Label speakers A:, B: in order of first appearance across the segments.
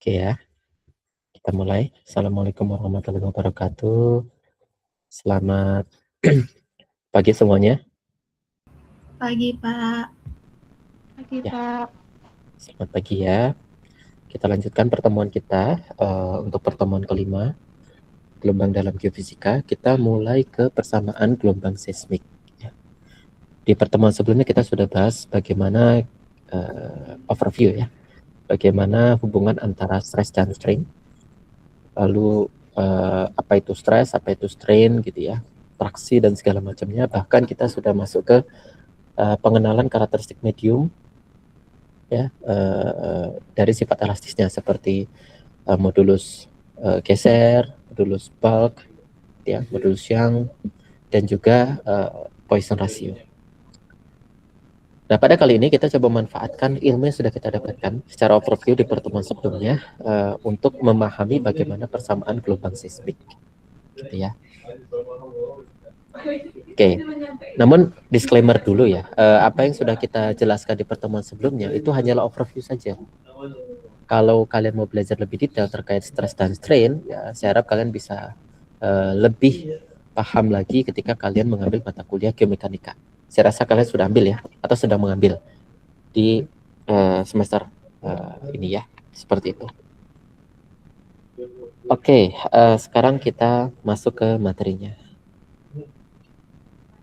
A: Oke ya, kita mulai. Assalamualaikum warahmatullahi wabarakatuh. Selamat pagi semuanya.
B: Pagi, Pak.
C: Pagi,
A: Ya,
C: Pak.
A: selamat pagi ya. Kita lanjutkan pertemuan kita untuk pertemuan kelima, gelombang dalam geofisika. Kita mulai ke persamaan gelombang seismik. Ya. Di pertemuan sebelumnya kita sudah bahas bagaimana overview ya, bagaimana hubungan antara stress dan strain. Lalu apa itu stress, apa itu strain gitu ya, traksi dan segala macamnya. Bahkan kita sudah masuk ke pengenalan karakteristik medium ya, dari sifat elastisnya seperti modulus geser, modulus bulk ya, modulus Young, dan juga Poisson ratio. Nah, pada kali ini kita coba manfaatkan ilmu yang sudah kita dapatkan secara overview di pertemuan sebelumnya untuk memahami bagaimana persamaan gelombang seismik gitu ya. Oke, namun disclaimer dulu ya, apa yang sudah kita jelaskan di pertemuan sebelumnya itu hanyalah overview saja. Kalau kalian mau belajar lebih detail terkait stress dan strain, ya saya harap kalian bisa lebih paham lagi ketika kalian mengambil mata kuliah geomekanika. Saya rasa kalian sudah ambil ya, atau sedang mengambil di semester ini ya, seperti itu. Oke, sekarang kita masuk ke materinya.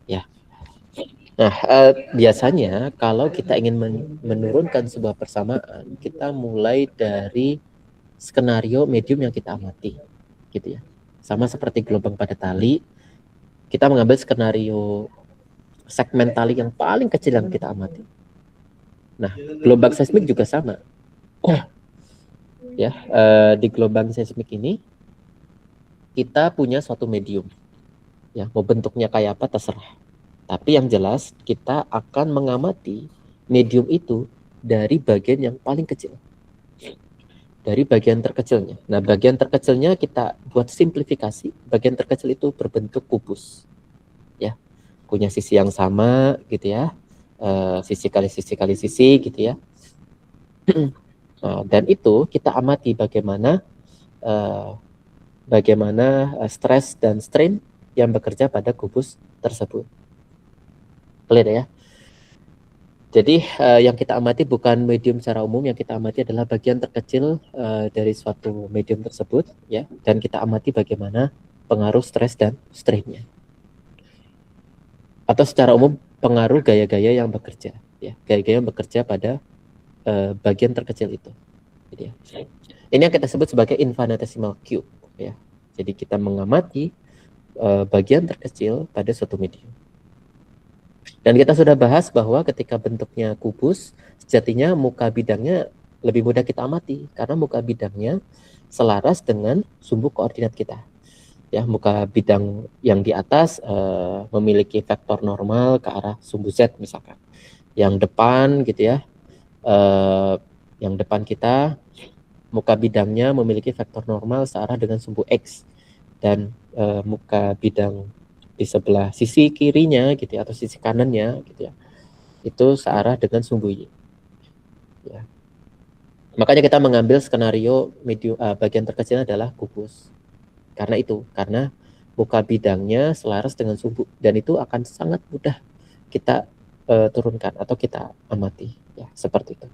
A: Ya. Nah, biasanya kalau kita ingin menurunkan sebuah persamaan, kita mulai dari skenario medium yang kita amati, gitu ya. Sama seperti gelombang pada tali, kita mengambil skenario segmen tali yang paling kecil yang kita amati. Nah, gelombang seismik juga sama. Ya, di gelombang seismik ini kita punya suatu medium. Ya, mau bentuknya kayak apa terserah. Tapi yang jelas kita akan mengamati medium itu dari bagian yang paling kecil. Dari bagian terkecilnya. Nah, bagian terkecilnya kita buat simplifikasi. Bagian terkecil itu berbentuk kubus. Ya, punya sisi yang sama gitu ya. Sisi kali sisi kali sisi gitu ya. Nah, dan itu kita amati bagaimana stres dan strain yang bekerja pada kubus tersebut. Clear ya? Jadi yang kita amati bukan medium secara umum, yang kita amati adalah bagian terkecil dari suatu medium tersebut, ya. Dan kita amati bagaimana pengaruh stres dan strainnya. Atau secara umum pengaruh gaya-gaya yang bekerja, ya. Gaya-gaya yang bekerja pada bagian terkecil itu. Gitu ya. Ini yang kita sebut sebagai infinitesimal cube, ya. Jadi kita mengamati bagian terkecil pada suatu medium. Dan kita sudah bahas bahwa ketika bentuknya kubus, sejatinya muka bidangnya lebih mudah kita amati karena muka bidangnya selaras dengan sumbu koordinat kita. Ya, muka bidang yang di atas memiliki vektor normal ke arah sumbu Z misalkan. Yang depan gitu ya, yang depan kita muka bidangnya memiliki vektor normal searah dengan sumbu X, dan muka bidang di sebelah sisi kirinya gitu ya, atau sisi kanannya gitu ya, itu searah dengan sumbu Y. Ya. Makanya kita mengambil skenario medium, bagian terkecil adalah kubus. Karena muka bidangnya selaras dengan sumbu, dan itu akan sangat mudah kita turunkan atau kita amati, ya seperti itu.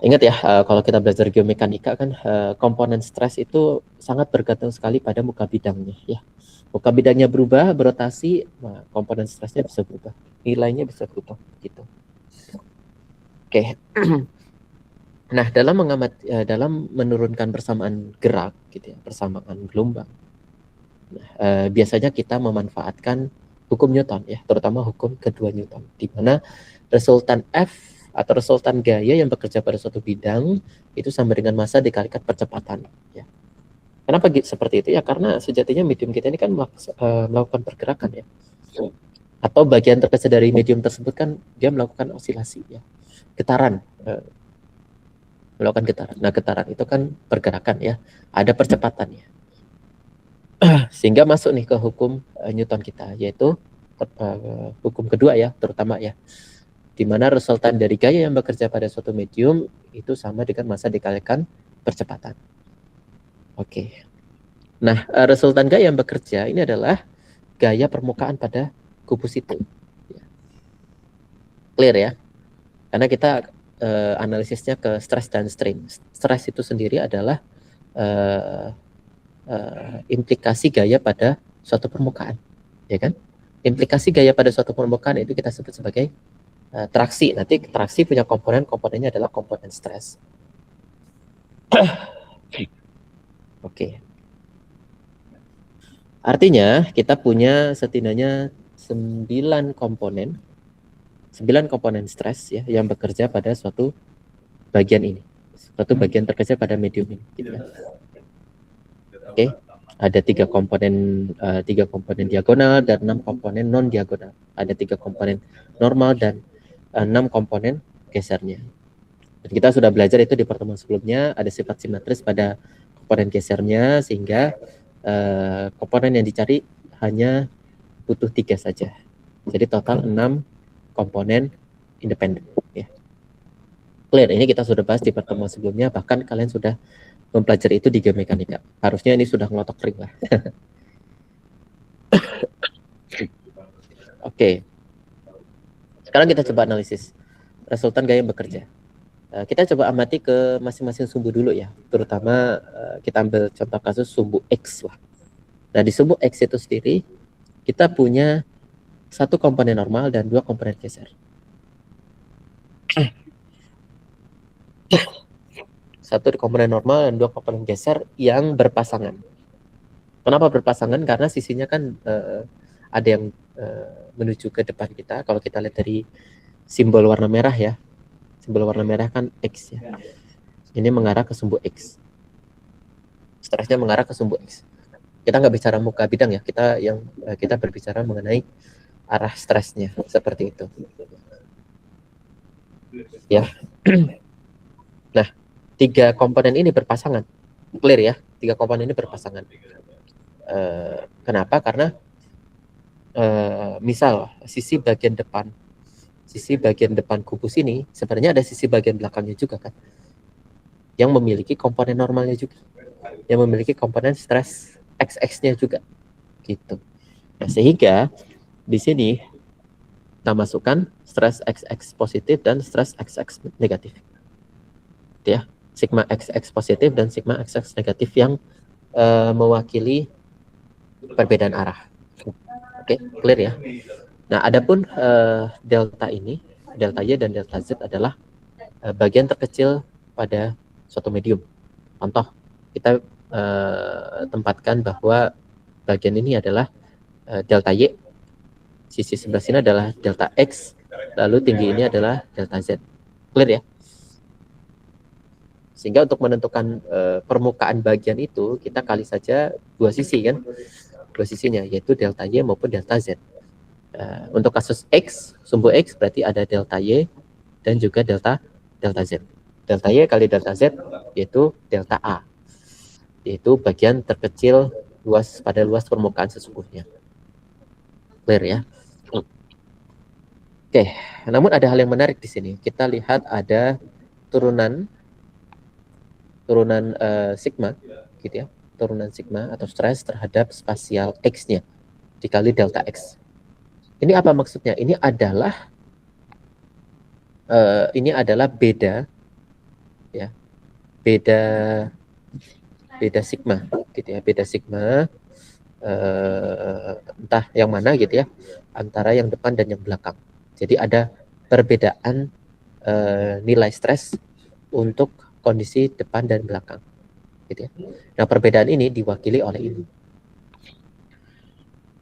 A: Ingat ya, kalau kita belajar geomekanika kan komponen stres itu sangat bergantung sekali pada muka bidangnya ya. Muka bidangnya berubah, berotasi, nah, komponen stresnya bisa berubah, nilainya bisa berubah gitu. Oke. Nah, dalam menurunkan persamaan gerak gitu ya, persamaan gelombang. Nah, biasanya kita memanfaatkan hukum Newton ya, terutama hukum kedua Newton, di mana resultan F atau resultan gaya yang bekerja pada suatu bidang itu sama dengan massa dikalikan percepatan ya. Kenapa seperti itu ya? Karena sejatinya medium kita ini kan melakukan pergerakan ya. Atau bagian terkecil dari medium tersebut kan dia melakukan osilasi ya. Getaran, melakukan getaran. Nah, getaran itu kan pergerakan ya. Ada percepatannya. Sehingga masuk nih ke hukum Newton kita, yaitu hukum kedua ya, terutama ya. di mana resultan dari gaya yang bekerja pada suatu medium itu sama dengan massa dikalikan percepatan. Oke. Nah, resultan gaya yang bekerja ini adalah gaya permukaan pada kubus itu. Clear ya? Karena kita analisisnya ke stress dan strain. Stress itu sendiri adalah implikasi gaya pada suatu permukaan, ya kan? Implikasi gaya pada suatu permukaan itu kita sebut sebagai traksi. Nanti traksi punya komponennya adalah komponen stres. Oke. Artinya kita punya setidaknya 9 komponen stres ya yang bekerja pada suatu bagian ini. Suatu bagian terkecil pada medium ini gitu ya. Oke. Ada 3 komponen diagonal dan 6 komponen non diagonal. Ada 3 komponen normal dan 6 komponen gesernya. Dan kita sudah belajar itu di pertemuan sebelumnya, ada sifat simetris pada komponen gesernya, sehingga komponen yang dicari hanya butuh 3 saja. Jadi total 6 komponen independen. Ya. Clear, ini kita sudah bahas di pertemuan sebelumnya, bahkan kalian sudah mempelajari itu di geomekanika. Harusnya ini sudah ngelotok ring lah. Oke. Sekarang kita coba analisis resultan gaya yang bekerja. Kita coba amati ke masing-masing sumbu dulu ya, terutama kita ambil contoh kasus sumbu X lah. Nah, di sumbu X itu sendiri kita punya 1 komponen normal dan 2 komponen geser. 1 komponen normal dan 2 komponen geser yang berpasangan. Kenapa berpasangan? Karena sisinya kan ada yang menuju ke depan kita. Kalau kita lihat dari simbol warna merah ya, simbol warna merah kan X ya. Ini mengarah ke sumbu X. Stresnya mengarah ke sumbu X. Kita nggak bicara muka bidang ya, kita berbicara mengenai arah stresnya seperti itu. Ya. Nah, 3 komponen ini berpasangan. Clear ya? 3 komponen ini berpasangan. Kenapa? Karena misal sisi bagian depan kubus ini sebenarnya ada sisi bagian belakangnya juga kan, yang memiliki komponen normalnya juga, yang memiliki komponen stres XX-nya juga gitu. Nah, sehingga di sini kita masukkan stres XX positif dan stres XX negatif ya, sigma XX positif dan sigma XX negatif yang mewakili perbedaan arah. Oke, clear ya. Nah, adapun delta ini, delta Y dan delta Z adalah bagian terkecil pada suatu medium. Contoh, kita tempatkan bahwa bagian ini adalah delta Y, sisi sebelah sini adalah delta X, lalu tinggi ini adalah delta Z. Clear ya? Sehingga untuk menentukan permukaan bagian itu, kita kali saja 2 sisi kan, 2 sisinya, yaitu delta Y maupun delta Z. Untuk kasus X, sumbu X berarti ada delta Y dan juga delta Z. Delta Y kali delta Z yaitu delta A, yaitu bagian terkecil luas permukaan sesungguhnya. Clear ya? Oke, namun ada hal yang menarik di sini. Kita lihat ada turunan sigma, gitu ya, turunan sigma atau stres terhadap spasial X-nya dikali delta X. Ini apa maksudnya? Ini adalah beda ya, beda sigma gitu ya, beda sigma entah yang mana gitu ya, antara yang depan dan yang belakang. Jadi ada perbedaan nilai stres untuk kondisi depan dan belakang gitu ya. Nah, perbedaan ini diwakili oleh ini.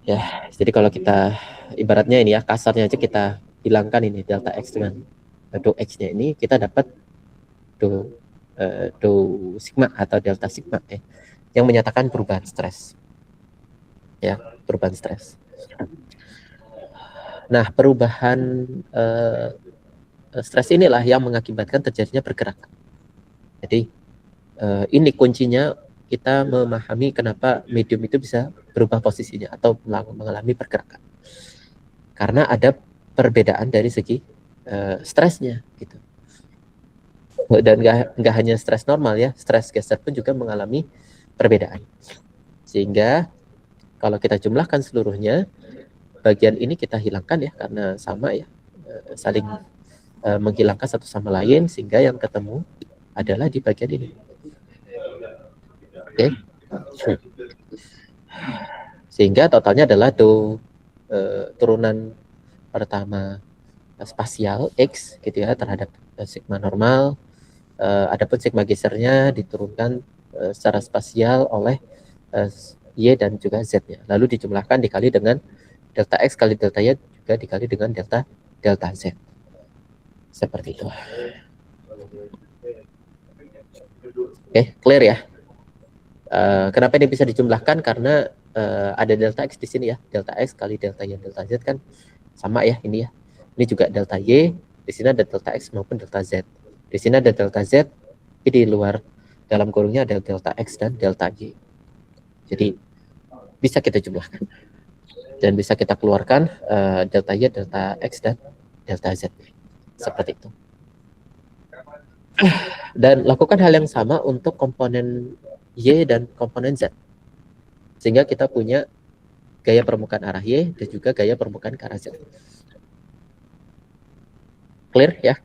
A: Ya, jadi kalau kita ibaratnya ini ya, kasarnya aja kita hilangkan ini delta X dengan do X-nya ini, kita dapat do sigma atau delta sigma ya, yang menyatakan perubahan stres. Ya, perubahan stres. Nah, perubahan stres inilah yang mengakibatkan terjadinya pergerakan. Jadi ini kuncinya, kita memahami kenapa medium itu bisa berubah posisinya atau mengalami pergerakan. Karena ada perbedaan dari segi stresnya gitu. Dan nggak hanya stres normal ya, stres geser pun juga mengalami perbedaan. Sehingga kalau kita jumlahkan seluruhnya, bagian ini kita hilangkan ya karena sama ya, saling menghilangkan satu sama lain, sehingga yang ketemu adalah di bagian ini. Oke. Sehingga totalnya adalah turunan pertama spasial X gitu ya terhadap sigma normal. Adapun sigma gesernya diturunkan secara spasial oleh Y dan juga Z-nya. Lalu dijumlahkan dikali dengan delta X kali delta Y juga dikali dengan delta Z. Seperti itu. Oke, clear ya? Kenapa ini bisa dijumlahkan? Karena ada delta X di sini ya. Delta X kali delta Y delta Z kan sama ya ini ya. Ini juga delta Y, di sini ada delta X maupun delta Z. Di sini ada delta Z, tapi di luar dalam kurungnya ada delta X dan delta Y. Jadi bisa kita jumlahkan. Dan bisa kita keluarkan delta Y, delta X, dan delta Z. Seperti itu. Dan lakukan hal yang sama untuk komponen Y dan komponen Z. Sehingga kita punya gaya permukaan arah Y dan juga gaya permukaan ke arah Z. Clear ya?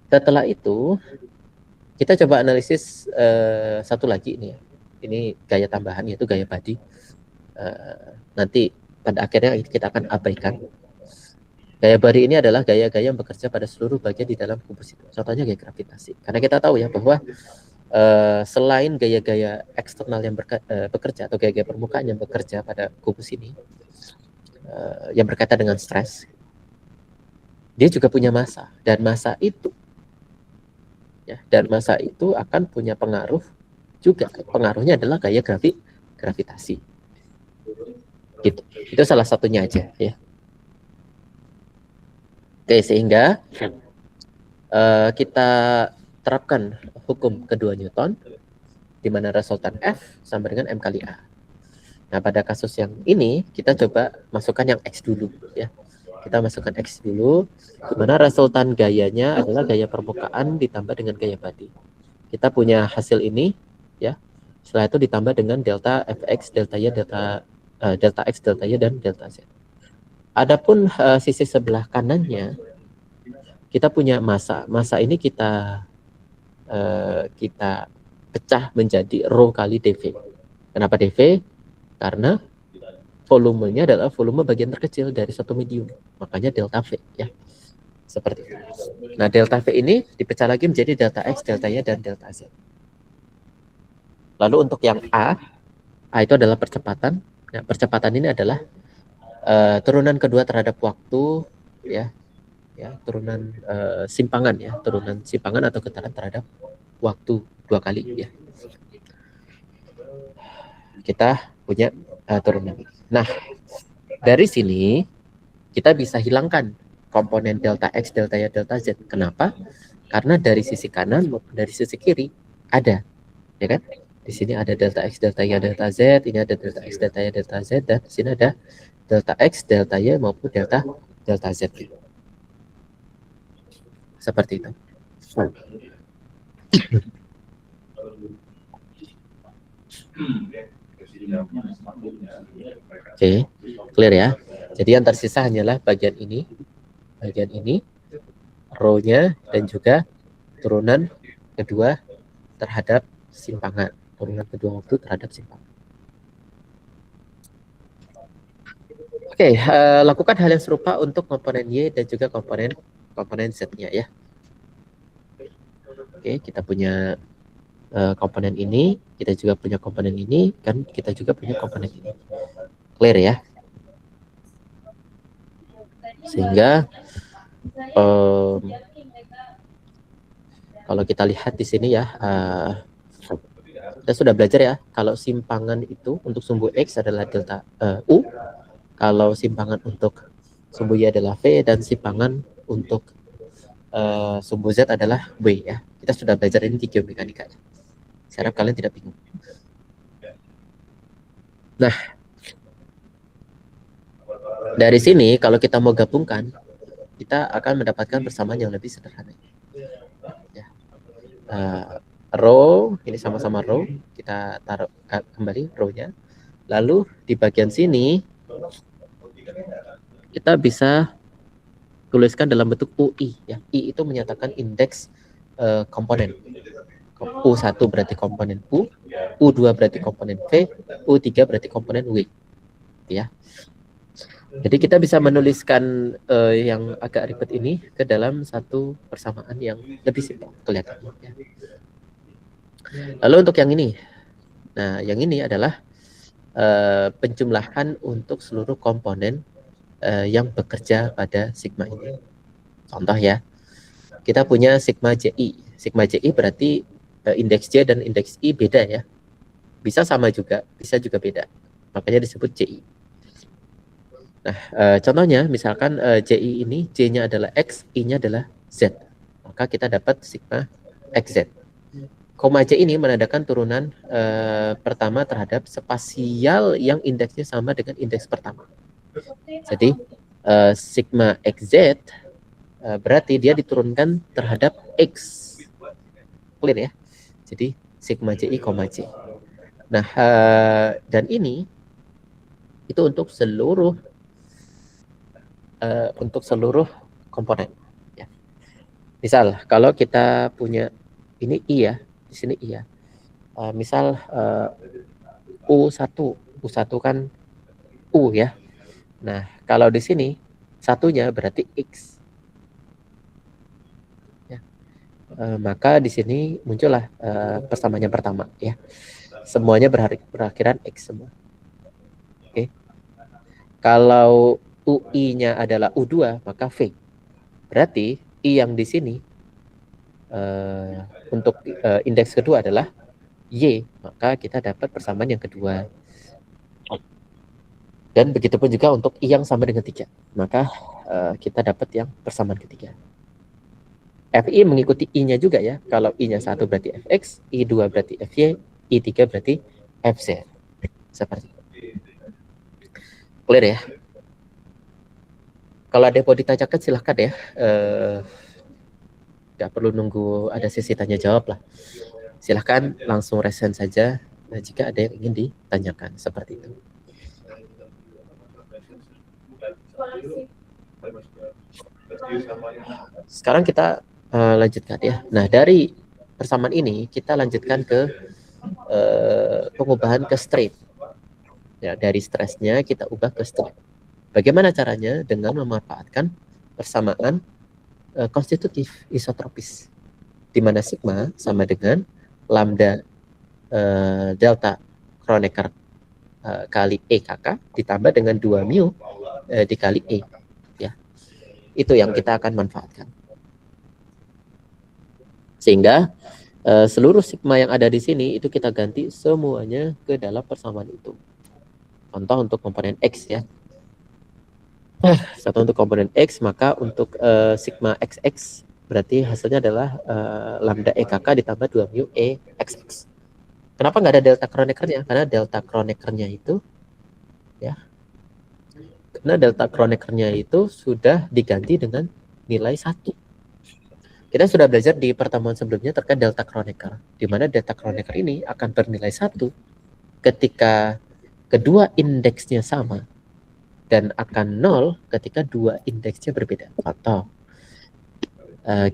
A: Setelah itu, kita coba analisis satu lagi ini ya. Ini gaya tambahan, yaitu gaya body. Nanti pada akhirnya kita akan abaikan. Gaya body ini adalah gaya-gaya yang bekerja pada seluruh bagian di dalam kubus itu. Contohnya gaya gravitasi. Karena kita tahu ya bahwa selain gaya-gaya eksternal yang bekerja atau gaya-gaya permukaan yang bekerja pada kubus ini, yang berkaitan dengan stres, dia juga punya massa. Dan massa itu akan punya pengaruh juga. Pengaruhnya adalah gaya gravitasi. Gitu. Itu salah satunya aja ya. Oke, sehingga kita terapkan hukum kedua Newton, di mana resultan F sama dengan M kali A. Nah, pada kasus yang ini, kita coba masukkan yang X dulu ya. Kita masukkan X dulu, di mana resultan gayanya adalah gaya permukaan ditambah dengan gaya body. Kita punya hasil ini ya. Setelah itu ditambah dengan delta Fx, delta Y, delta X, delta Y, dan delta Z. Adapun sisi sebelah kanannya, kita punya massa. Massa ini kita pecah menjadi rho kali dV. Kenapa dV? Karena volumenya adalah volume bagian terkecil dari suatu medium. Makanya delta V ya. Seperti itu. Nah, delta V ini dipecah lagi menjadi delta X, delta Y, dan delta Z. Lalu untuk yang A itu adalah percepatan. Nah, percepatan ini adalah turunan kedua terhadap waktu ya, turunan simpangan ya, turunan simpangan atau getaran terhadap waktu 2 kali ya. Kita punya turunan. Nah, dari sini kita bisa hilangkan komponen delta X, delta Y, delta Z. Kenapa? Karena dari sisi kanan maupun dari sisi kiri ada, ya kan? Di sini ada delta X, delta Y, delta Z. Ini ada delta X, delta Y, delta Z. Dan di sini ada delta X, delta Y maupun delta Z. Seperti itu. Oke, clear ya. Jadi yang tersisa hanyalah bagian ini, rho-nya, dan juga turunan kedua terhadap simpangan, turunan kedua waktu terhadap simpangan. Oke, lakukan hal yang serupa untuk komponen Y dan juga komponen Z-nya ya. Oke, kita punya komponen ini, kita juga punya komponen ini, kan kita juga punya komponen ini. Clear ya? Sehingga kalau kita lihat di sini ya, kita sudah belajar ya, kalau simpangan itu untuk sumbu X adalah delta U, kalau simpangan untuk sumbu Y adalah V, dan simpangan untuk sumbu Z adalah W ya. Kita sudah belajar ini di geomekanika. Saya harap kalian tidak bingung. Nah, dari sini kalau kita mau gabungkan kita akan mendapatkan persamaan yang lebih sederhana. Ya. Row ini sama-sama row, kita taruh kembali row-nya. Lalu di bagian sini kita bisa tuliskan dalam bentuk UI ya. I itu menyatakan indeks komponen. U1 berarti komponen U, U2 berarti komponen V, U3 berarti komponen W. Ya. Jadi kita bisa menuliskan yang agak ribet ini ke dalam satu persamaan yang lebih simpel kelihatannya. Ya. Lalu untuk yang ini, nah yang ini adalah penjumlahan untuk seluruh komponen yang bekerja pada sigma ini. Contoh ya, kita punya sigma JI. Sigma JI berarti indeks J dan indeks I beda ya. Bisa sama juga, bisa juga beda. Makanya disebut JI. Nah, contohnya misalkan JI ini, J-nya adalah X, I-nya adalah Z. Maka kita dapat sigma XZ. Koma J ini menandakan turunan pertama terhadap spasial yang indeksnya sama dengan indeks pertama. Jadi, sigma XZ berarti dia diturunkan terhadap X. Clear ya? Jadi, sigma JI, J. Nah, dan ini itu untuk seluruh komponen. Ya. Misal kalau kita punya ini I ya, di sini I ya. Misal U1 kan U ya. Nah, kalau di sini satunya berarti X. Ya. Maka di sini muncullah persamaan yang pertama ya. Semuanya berakhiran X semua. Oke. Kalau UI-nya adalah U2, maka V. Berarti I yang di sini untuk indeks kedua adalah Y, maka kita dapat persamaan yang kedua. Dan begitu pun juga untuk I yang sama dengan 3, maka kita dapat yang persamaan ketiga. FI mengikuti I-nya juga ya. Kalau I-nya 1 berarti Fx, I2 berarti Fy, I3 berarti Fz. Seperti itu. Clear ya? Kalau ada yang mau ditanyakan silahkan ya. Nggak perlu nunggu ada sesi tanya jawab lah. Silahkan langsung resen saja jika ada yang ingin ditanyakan seperti itu. Sekarang kita lanjutkan ya. Nah, dari persamaan ini kita lanjutkan ke pengubahan ke straight. Ya, dari stresnya kita ubah ke straight. Bagaimana caranya? Dengan memanfaatkan persamaan konstitutif isotropis, di mana sigma sama dengan lambda delta Kronecker kali EKK ditambah dengan 2 mu dikali E. Ya. Itu yang kita akan manfaatkan. Sehingga seluruh sigma yang ada di sini itu kita ganti semuanya ke dalam persamaan itu. Contoh untuk komponen X ya. Satu untuk komponen X, maka untuk sigma XX berarti hasilnya adalah lambda EKK ditambah 2 mu E XX. Kenapa nggak ada delta Kroneckernya? Karena delta Kroneckernya itu ya, karena delta Kroneckernya itu sudah diganti dengan nilai 1. Kita sudah belajar di pertemuan sebelumnya terkait delta Kronecker, di mana delta Kronecker ini akan bernilai 1 ketika kedua indeksnya sama dan akan 0 ketika dua indeksnya berbeda. Contoh,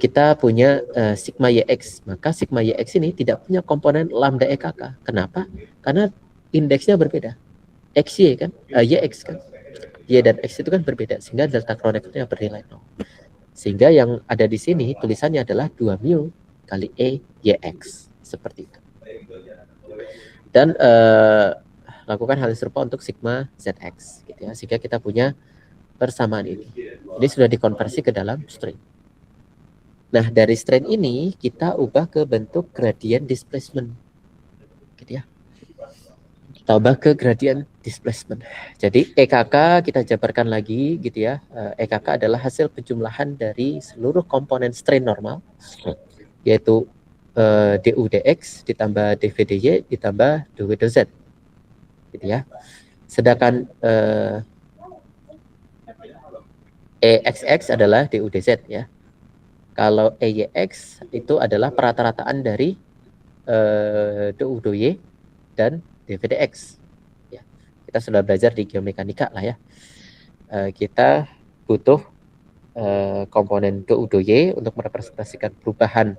A: kita punya sigma YX, maka sigma YX ini tidak punya komponen lambda EKK. Kenapa? Karena indeksnya berbeda. XY kan, YX kan. Y dan X itu kan berbeda, sehingga delta Kroneckernya bernilai 0. Sehingga yang ada di sini tulisannya adalah 2 mu kali E YX. Seperti itu. Dan lakukan hal yang serupa untuk sigma ZX. Gitu ya. Sehingga kita punya persamaan ini. Ini sudah dikonversi ke dalam strain. Nah, dari strain ini kita ubah ke bentuk gradient displacement. Gitu ya. Kita ubah ke gradient displacement. Jadi EKK kita jabarkan lagi gitu ya. EKK adalah hasil penjumlahan dari seluruh komponen strain normal, yaitu du dx ditambah dv dy ditambah dw dz. Gitu ya. Sedangkan EXX adalah DU DZ ya. Kalau EYX itu adalah perata-rataan dari DU DY dan DVDX. Ya. Kita sudah belajar di geomekanika lah ya. Kita butuh komponen DU DY untuk merepresentasikan perubahan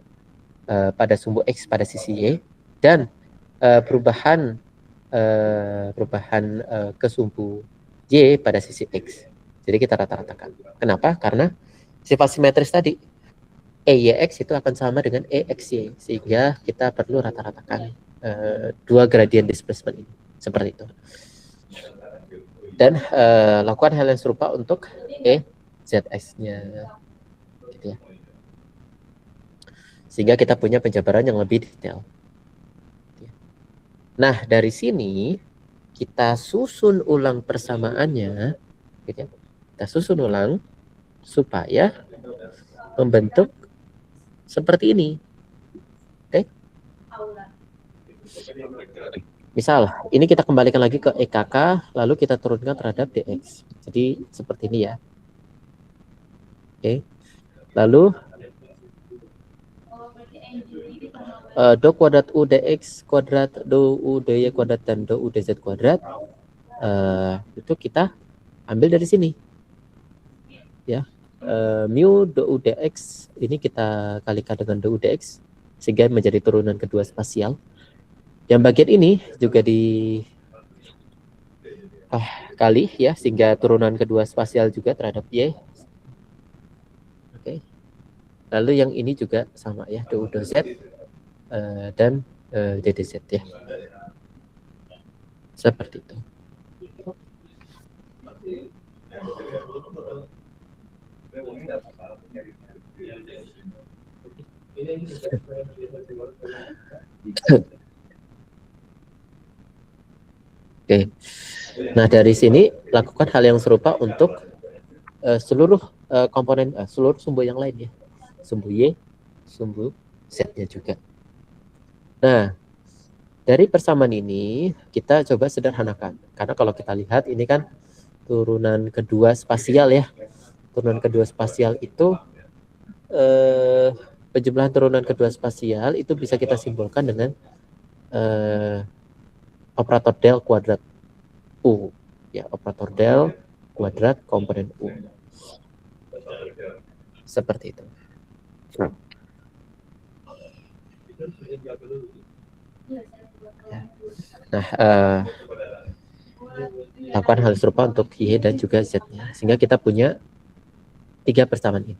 A: pada sumbu X pada sisi Y dan perubahan ke sumbu Y pada sisi X. Jadi kita rata-ratakan. Kenapa? Karena sifat simetris tadi EYX itu akan sama dengan EXY, sehingga kita perlu rata-ratakan dua gradient displacement ini, seperti itu. Dan lakukan hal yang serupa untuk EZX-nya, gitu ya. Sehingga kita punya penjabaran yang lebih detail. Nah, dari sini kita susun ulang persamaannya, gitu ya. Kita susun ulang supaya membentuk seperti ini. Oke. Misal, ini kita kembalikan lagi ke EKK, lalu kita turunkan terhadap DX. Jadi seperti ini ya. Oke. Lalu do kuadrat U dx kuadrat do U dy kuadrat dan do U dz kuadrat itu kita ambil dari sini. Ya. Mu do U dx ini kita kalikan dengan do U dx sehingga menjadi turunan kedua spasial. Yang bagian ini juga kali ya, sehingga turunan kedua spasial juga terhadap Y. Oke. Lalu yang ini juga sama ya, do U do Z dan DDZ ya. Seperti itu. Oke. Nah, dari sini lakukan hal yang serupa untuk seluruh komponen, seluruh sumbu yang lain ya. Sumbu Y, sumbu Z-nya juga. Nah, dari persamaan ini kita coba sederhanakan. Karena kalau kita lihat ini kan turunan kedua spasial ya. Turunan kedua spasial itu penjumlahan turunan kedua spasial itu bisa kita simbolkan dengan operator del kuadrat U ya, operator del kuadrat komponen U. Seperti itu. Nah, lakukan hal serupa untuk Y dan juga Z-nya, sehingga kita punya 3 persamaan ini.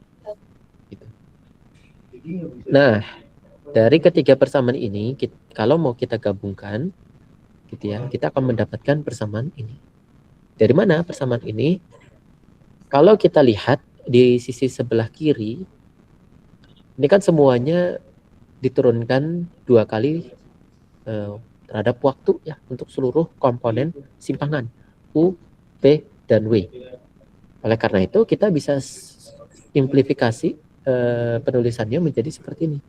A: Gitu. Nah, dari ketiga persamaan ini, kalau mau kita gabungkan, gitu ya, kita akan mendapatkan persamaan ini. Dari mana persamaan ini? Kalau kita lihat di sisi sebelah kiri, ini kan semuanya diturunkan 2 kali terhadap waktu ya untuk seluruh komponen simpangan U, P, dan W. Oleh karena itu kita bisa simplifikasi penulisannya menjadi seperti ini.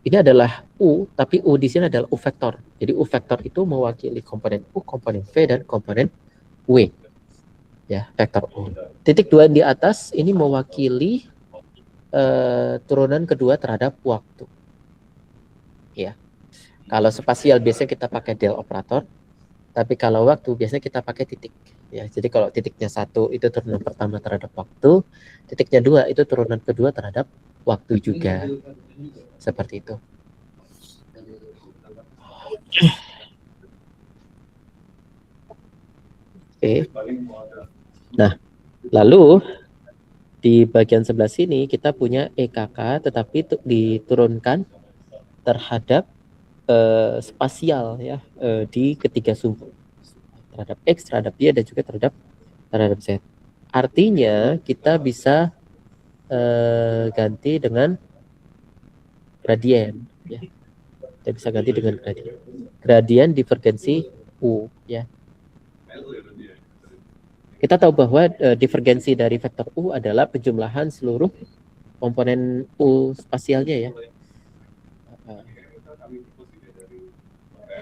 A: Ini adalah U, tapi U di sini adalah U vektor. Jadi U vektor itu mewakili komponen U, komponen V, dan komponen W. Ya, vektor U. Titik 2 di atas ini mewakili turunan kedua terhadap waktu. Ya. Kalau spasial biasanya kita pakai del operator, tapi kalau waktu biasanya kita pakai titik. Ya, jadi kalau titiknya 1 itu turunan pertama terhadap waktu, titiknya 2 itu turunan kedua terhadap waktu juga. Seperti itu. Oke. Nah, lalu di bagian sebelah sini kita punya EKK, tetapi diturunkan terhadap spasial ya, di ketiga sumbu, terhadap X, terhadap Y, dan juga terhadap Z. Artinya kita bisa ganti dengan gradien ya. Kita bisa ganti dengan gradien. Gradien divergensi U ya. Kita tahu bahwa divergensi dari vektor U adalah penjumlahan seluruh komponen U spasialnya ya.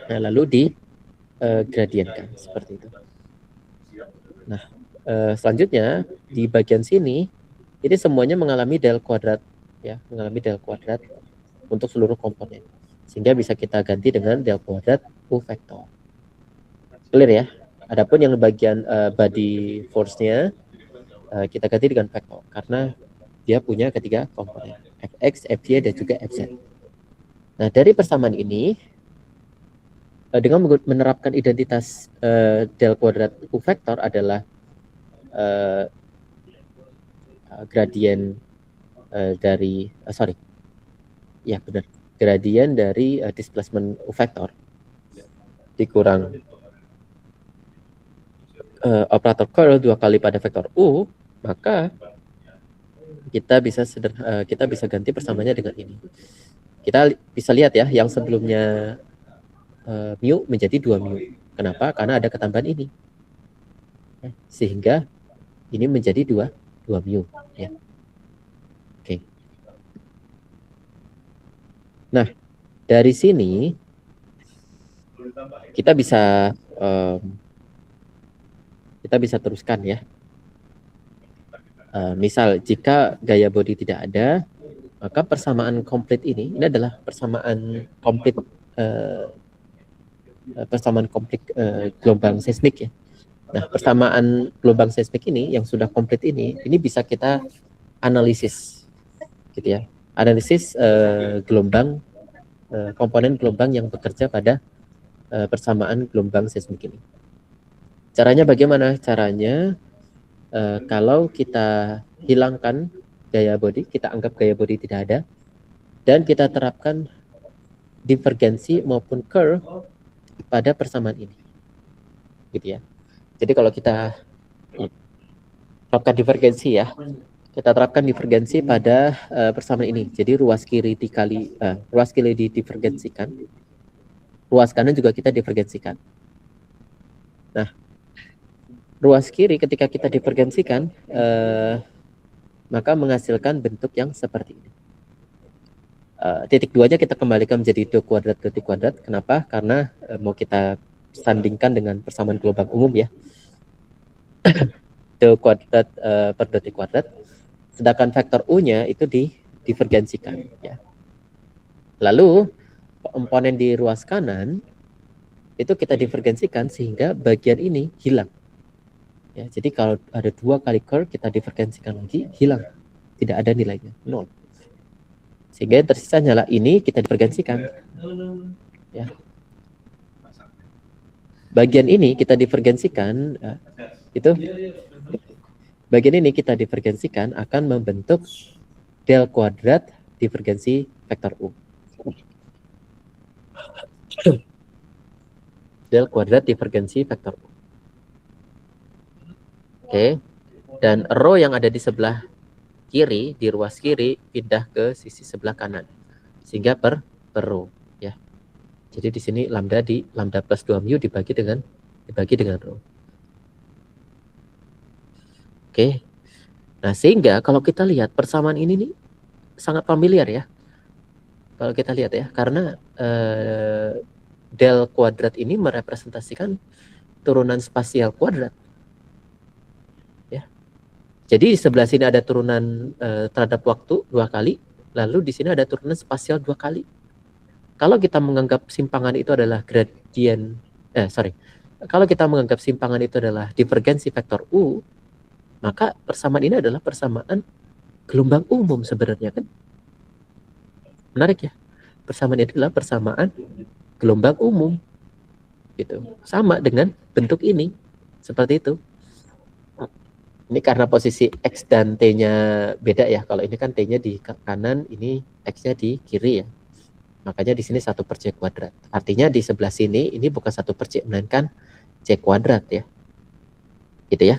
A: Nah, lalu di gradienkan seperti itu. Nah, Selanjutnya di bagian sini ini semuanya mengalami del kuadrat ya, mengalami del kuadrat untuk seluruh komponen. Sehingga bisa kita ganti dengan del kuadrat U vektor. Clear ya? Adapun yang bagian body force-nya kita ganti dengan vektor karena dia punya ketiga komponen, Fx, Fy, dan juga Fz. Nah, dari persamaan ini dengan menerapkan identitas del kuadrat U vektor adalah gradien dari ya benar, gradien dari displacement U vektor dikurang operator curl 2 kali pada vektor U, maka kita bisa ganti persamaannya dengan ini. Kita bisa lihat ya, yang sebelumnya mu menjadi 2 mu. Kenapa? Karena ada ketambahan ini. Sehingga ini menjadi 2 mu ya. Oke. Nah, dari sini kita bisa teruskan ya. Misal jika gaya body tidak ada, maka persamaan komplit ini adalah persamaan komplit gelombang seismik ya. Nah, persamaan gelombang seismik ini yang sudah komplit ini bisa kita analisis gitu ya. Analisis gelombang komponen gelombang yang bekerja pada persamaan gelombang seismik ini. Caranya bagaimana? Caranya kalau kita hilangkan gaya body, kita anggap gaya body tidak ada, dan kita terapkan divergensi maupun curl pada persamaan ini, gitu ya. Jadi kalau kita terapkan divergensi ya, kita terapkan divergensi pada persamaan ini. Jadi ruas kiri divergensikan, ruas kanan juga kita divergensikan. Nah, ruas kiri ketika kita divergensikan maka menghasilkan bentuk yang seperti ini. Titik 2-nya kita kembalikan menjadi 2 kuadrat titik kuadrat. Kenapa? Karena mau kita sandingkan dengan persamaan gelombang umum ya. 2 kuadrat per titik kuadrat. Sedangkan vektor U-nya itu divergensikan ya. Lalu komponen di ruas kanan itu kita divergensikan sehingga bagian ini hilang. Ya, jadi kalau ada 2 kali curl kita divergensikan lagi, hilang, tidak ada nilainya, 0. Sehingga yang tersisa nyala ini kita divergensikan. Ya. Bagian ini kita divergensikan itu bagian ini kita divergensikan akan membentuk del kuadrat divergensi vektor U. Del kuadrat divergensi vektor U. Oke, dan rho yang ada di sebelah kiri, di ruas kiri, pindah ke sisi sebelah kanan. Sehingga per rho. Ya. Jadi di sini lambda plus 2 mu dibagi dengan rho. Oke. Nah, sehingga kalau kita lihat persamaan ini nih sangat familiar ya. Kalau kita lihat ya, karena del kuadrat ini merepresentasikan turunan spasial kuadrat. Jadi di sebelah sini ada turunan terhadap waktu 2 kali, lalu di sini ada turunan spasial 2 kali. Kalau kita menganggap simpangan itu adalah kalau kita menganggap simpangan itu adalah divergensi vektor U, maka persamaan ini adalah persamaan gelombang umum sebenarnya kan. Menarik ya. Persamaan ini adalah persamaan gelombang umum. Gitu. Sama dengan bentuk ini. Seperti itu. Ini karena posisi X dan T-nya beda ya. Kalau ini kan T-nya di kanan, ini X-nya di kiri ya. Makanya di sini 1 per C kuadrat. Artinya di sebelah sini ini bukan 1 per C, melainkan C kuadrat ya. Gitu ya.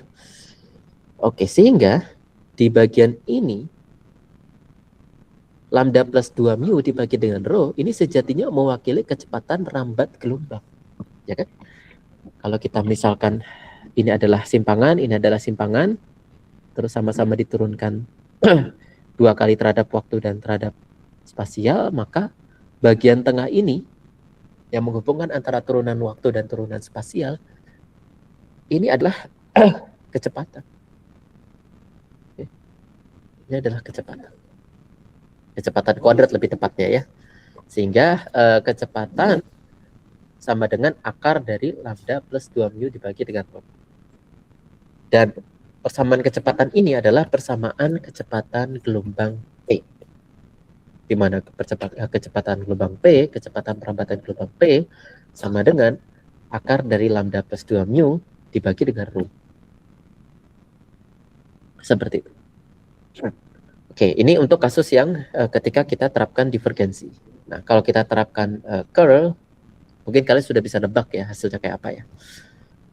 A: Oke, sehingga di bagian ini, lambda plus 2 mu dibagi dengan rho, ini sejatinya mewakili kecepatan rambat gelombang. Ya kan? Kalau kita misalkan ini adalah simpangan, terus sama-sama diturunkan 2 kali terhadap waktu dan terhadap spasial, maka bagian tengah ini yang menghubungkan antara turunan waktu dan turunan spasial, ini adalah kecepatan. Ini adalah kecepatan kuadrat lebih tepatnya ya. Sehingga kecepatan sama dengan akar dari lambda plus 2 mu dibagi dengan rho. Dan persamaan kecepatan ini adalah persamaan kecepatan gelombang P. Di mana kecepatan gelombang P, kecepatan perambatan gelombang P sama dengan akar dari lambda plus 2 mu dibagi dengan rho. Seperti itu. Oke, ini untuk kasus yang ketika kita terapkan divergensi. Nah, kalau kita terapkan curl, mungkin kalian sudah bisa nebak ya hasilnya kayak apa ya.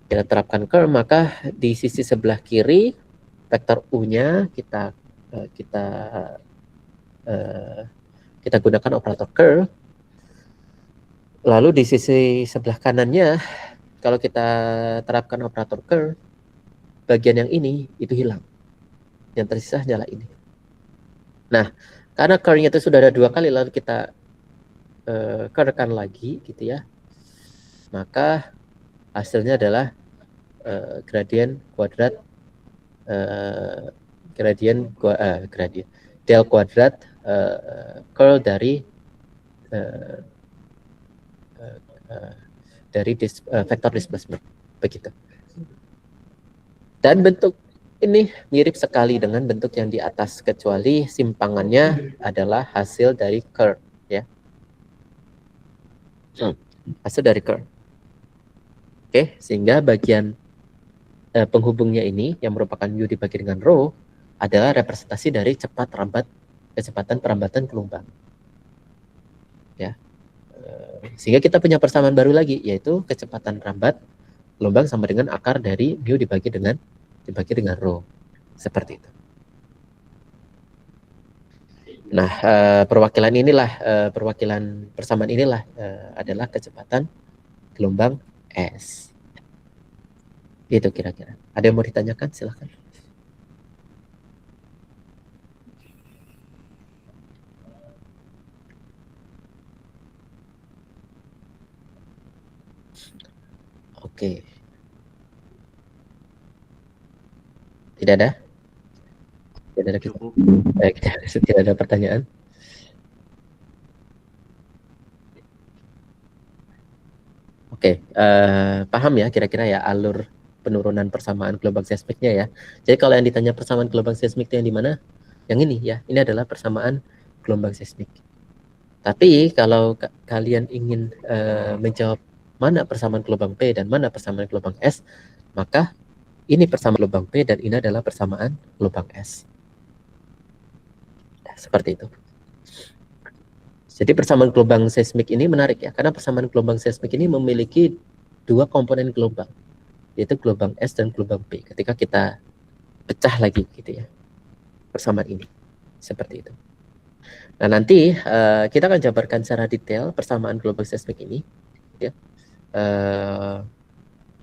A: Kita terapkan curl, maka di sisi sebelah kiri vektor U-nya kita gunakan operator curl. Lalu di sisi sebelah kanannya, kalau kita terapkan operator curl, bagian yang ini itu hilang. Yang tersisa hanyalah ini. Nah, karena curl-nya itu sudah ada 2 kali, lalu kita curl-kan lagi gitu ya, maka hasilnya adalah gradien kuadrat del kuadrat curl dari vektor displacement begitu. Dan bentuk ini mirip sekali dengan bentuk yang di atas, kecuali simpangannya adalah hasil dari curl ya. Hasil dari curl. Oke, sehingga bagian penghubungnya ini yang merupakan mu dibagi dengan rho adalah representasi dari kecepatan perambatan gelombang. Ya. Sehingga kita punya persamaan baru lagi, yaitu kecepatan rambat gelombang sama dengan akar dari mu dibagi dengan rho. Seperti itu. Nah, perwakilan persamaan inilah adalah kecepatan gelombang S. Itu kira-kira. Ada yang mau ditanyakan? Silahkan. Oke. Tidak ada? Tidak ada. Tidak ada pertanyaan. Oke, paham ya kira-kira ya alur penurunan persamaan gelombang seismiknya ya. Jadi kalau yang ditanya persamaan gelombang seismik itu yang di mana? Yang ini ya, ini adalah persamaan gelombang seismik. Tapi kalau kalian ingin menjawab mana persamaan gelombang P dan mana persamaan gelombang S, maka ini persamaan gelombang P dan ini adalah persamaan gelombang S. Nah, seperti itu. Jadi persamaan gelombang seismik ini menarik ya, karena persamaan gelombang seismik ini memiliki 2 komponen gelombang, yaitu gelombang S dan gelombang P. Ketika kita pecah lagi gitu ya, persamaan ini. Seperti itu. Nah, nanti kita akan jabarkan secara detail persamaan gelombang seismik ini ya,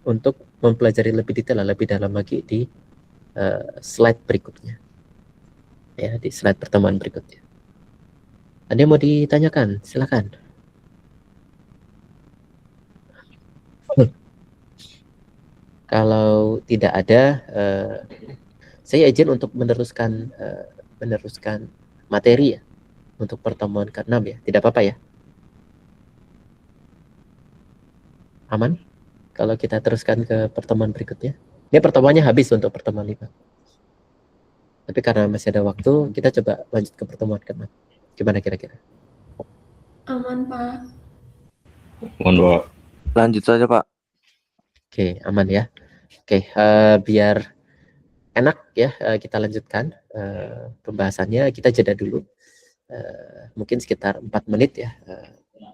A: untuk mempelajari lebih detail, lebih dalam lagi di slide berikutnya. Ya, di slide pertemuan berikutnya. Ada yang mau ditanyakan? Silakan. Kalau tidak ada, saya izin untuk meneruskan materi ya untuk pertemuan ke-6 ya. Tidak apa-apa ya? Aman? Kalau kita teruskan ke pertemuan berikutnya. Ini pertemuannya habis untuk pertemuan 5. Tapi karena masih ada waktu, kita coba lanjut ke pertemuan ke-6. Gimana kira-kira?
B: Aman, Pak.
C: Mohon Pak. Lanjut saja Pak.
A: Oke, aman ya. Oke, biar enak ya, kita lanjutkan pembahasannya. Kita jeda dulu. Mungkin sekitar 4 menit ya.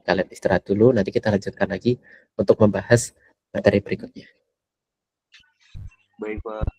A: Kalian istirahat dulu, nanti kita lanjutkan lagi untuk membahas materi berikutnya.
C: Baik Pak.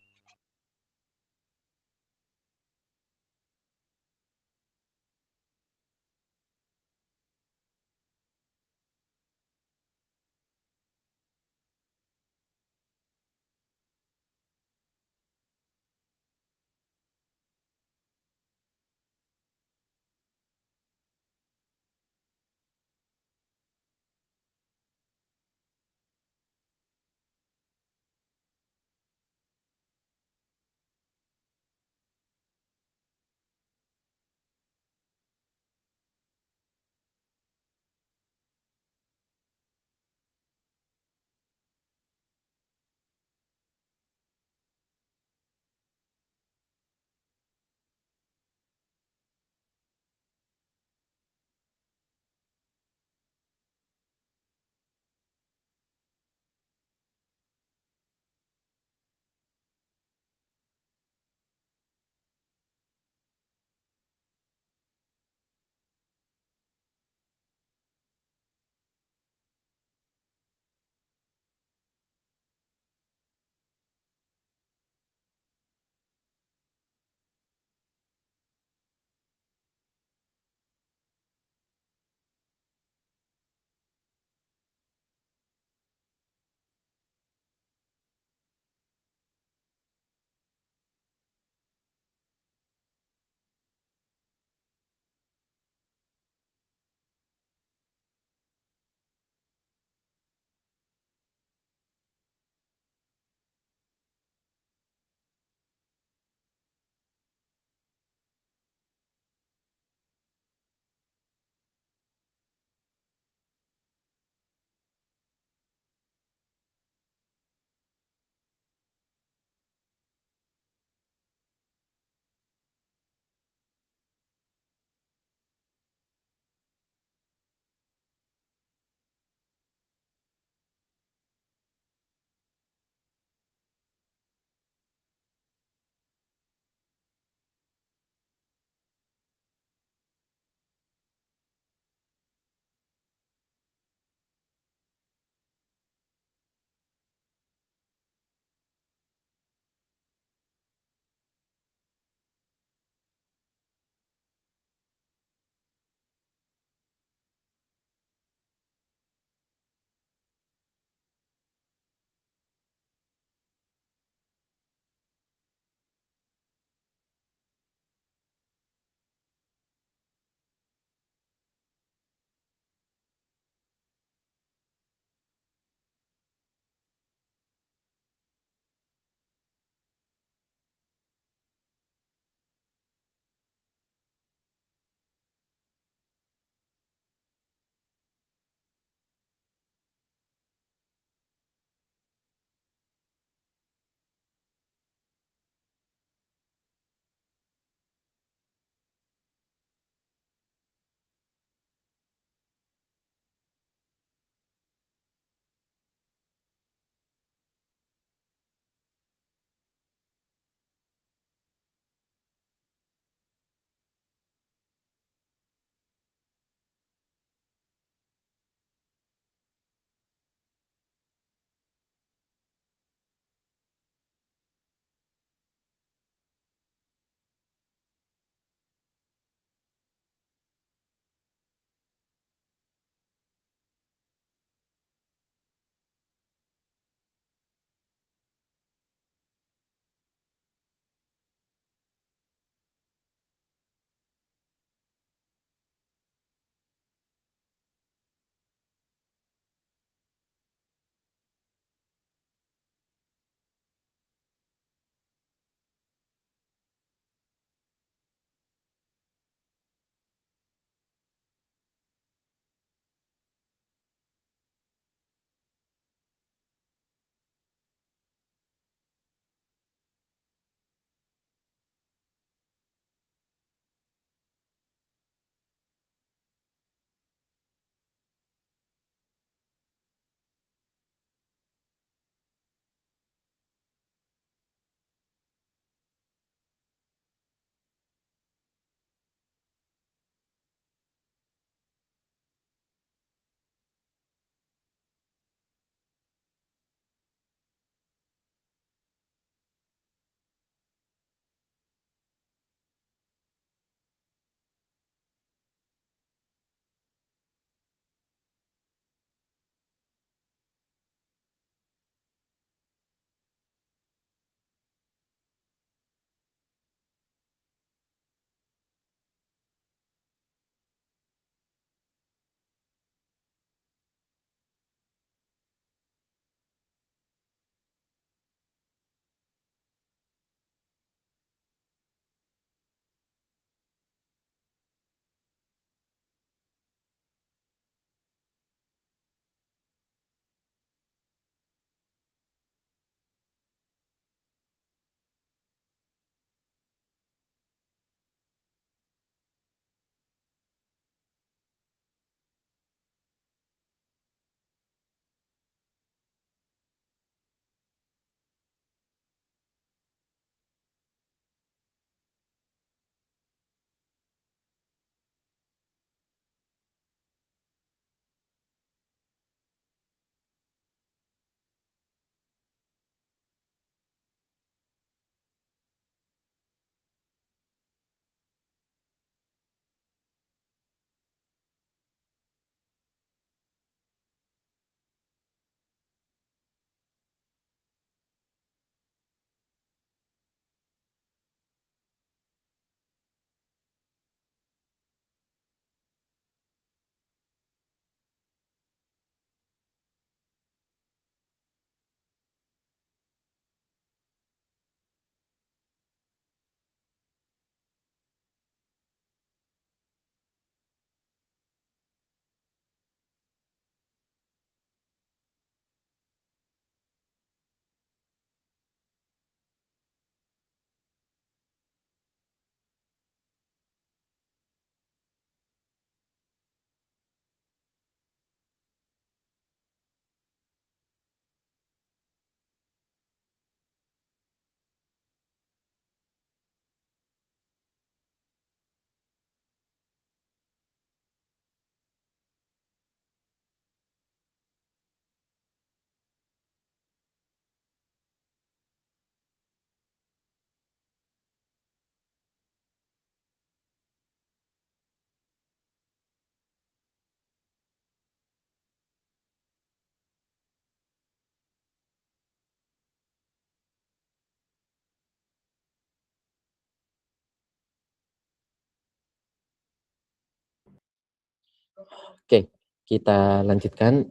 A: Oke, kita lanjutkan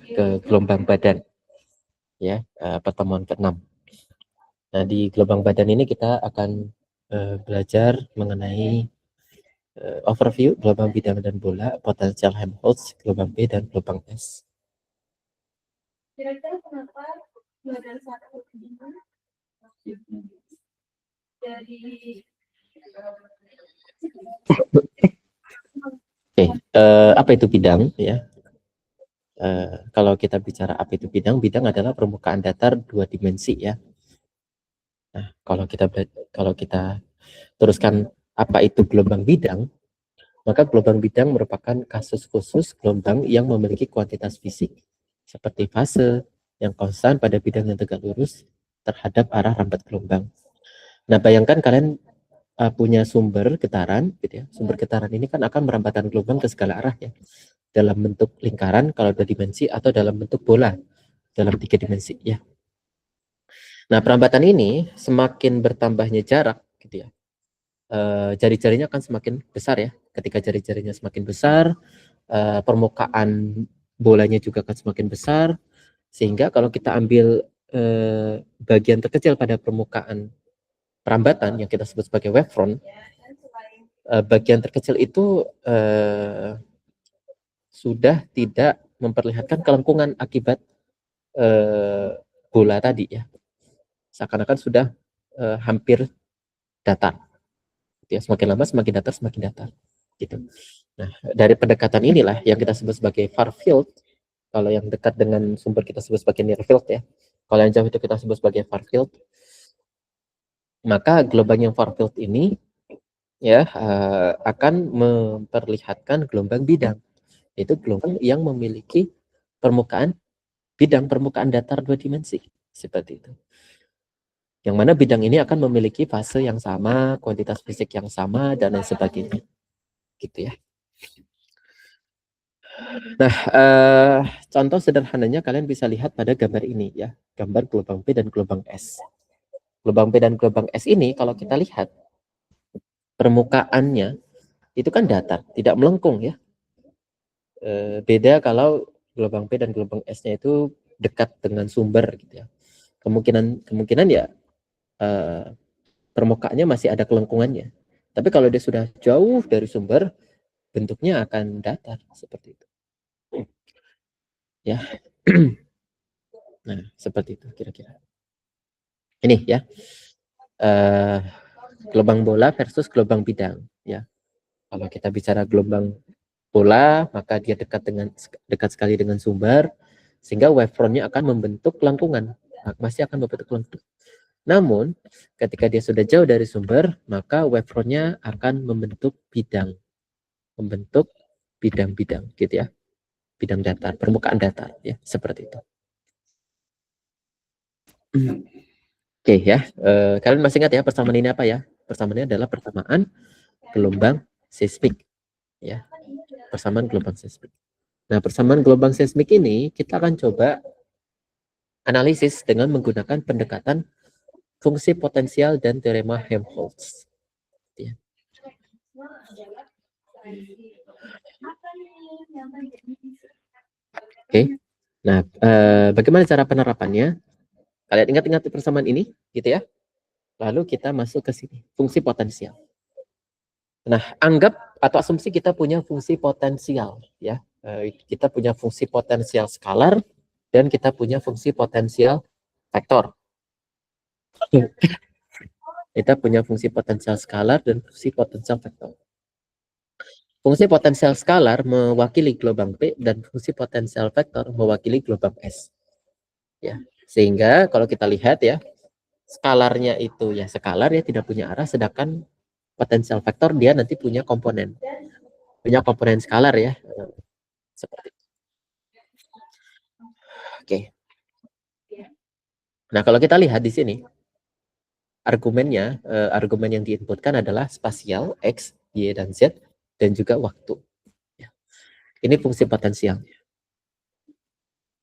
A: ke gelombang badan, ya, pertemuan ke-6. Nah, di gelombang badan ini kita akan belajar mengenai overview gelombang bidang dan bola, potensial Helmholtz, gelombang B, dan gelombang S.
B: Kira-kira kenapa badan satu dari
A: Oke, apa itu bidang? Ya, kalau kita bicara apa itu bidang, bidang adalah permukaan datar 2 dimensi, ya. Nah, kalau kita teruskan apa itu gelombang bidang, maka gelombang bidang merupakan kasus khusus gelombang yang memiliki kuantitas fisik seperti fase yang konstan pada bidang yang tegak lurus terhadap arah rambat gelombang. Nah, bayangkan kalian punya sumber getaran, gitu ya. Sumber getaran ini kan akan merambatan gelombang ke segala arah, ya. Dalam bentuk lingkaran kalau 2 dimensi atau dalam bentuk bola dalam 3 dimensi, ya. Nah, perambatan ini semakin bertambahnya jarak, gitu ya, jari-jarinya akan semakin besar, ya. Ketika jari-jarinya semakin besar, permukaan bolanya juga akan semakin besar, sehingga kalau kita ambil bagian terkecil pada permukaan perambatan yang kita sebut sebagai wavefront, bagian terkecil itu sudah tidak memperlihatkan kelengkungan akibat bola tadi, ya. Seakan-akan sudah hampir datar, ya. Semakin lama semakin datar gitu. Nah, dari pendekatan inilah yang kita sebut sebagai far field. Kalau yang dekat dengan sumber kita sebut sebagai near field, ya. Kalau yang jauh itu kita sebut sebagai far field. Maka gelombang yang far field ini, ya, akan memperlihatkan gelombang bidang. Itu gelombang yang memiliki permukaan datar 2 dimensi, seperti itu. Yang mana bidang ini akan memiliki fase yang sama, kuantitas fisik yang sama, dan lain sebagainya, gitu, ya. Nah, contoh sederhananya kalian bisa lihat pada gambar ini, ya, gambar gelombang P dan gelombang S. Gelombang P dan gelombang S ini kalau kita lihat permukaannya itu kan datar, tidak melengkung, ya. Beda kalau gelombang P dan gelombang S-nya itu dekat dengan sumber, gitu, ya. Kemungkinan ya permukaannya masih ada kelengkungannya. Tapi kalau dia sudah jauh dari sumber, bentuknya akan datar seperti itu, ya. Nah, seperti itu kira-kira. Ini, ya, gelombang bola versus gelombang bidang, ya. Kalau kita bicara gelombang bola, maka dia dekat sekali dengan sumber, sehingga wavefrontnya akan membentuk lengkungan, masih akan membentuk lengkungan. Namun, ketika dia sudah jauh dari sumber, maka wavefrontnya akan membentuk bidang-bidang, gitu, ya. Bidang datar, permukaan datar, ya, seperti itu. Oke, ya. Kalian masih ingat, ya, persamaan ini apa, ya? Persamaannya adalah persamaan gelombang seismik, ya. Persamaan gelombang seismik. Nah, persamaan gelombang seismik ini kita akan coba analisis dengan menggunakan pendekatan fungsi potensial dan teorema Helmholtz, ya. Oke. Nah, bagaimana cara penerapannya? Kalian ingat-ingat persamaan ini, gitu, ya. Lalu kita masuk ke sini, fungsi potensial. Nah, anggap atau asumsi kita punya fungsi potensial, ya. Kita punya fungsi potensial skalar dan kita punya fungsi potensial vektor. Kita punya fungsi potensial skalar dan fungsi potensial vektor. Fungsi potensial skalar mewakili gelombang P dan fungsi potensial vektor mewakili gelombang S, ya. Sehingga kalau kita lihat, ya, skalarnya itu ya skalar, ya, tidak punya arah, sedangkan potensial vektor dia nanti punya komponen skalar, ya, seperti itu. Oke. Nah, kalau kita lihat di sini argumennya, argumen yang diinputkan adalah spasial X, Y, dan Z, dan juga waktu, ya. Ini fungsi potensial.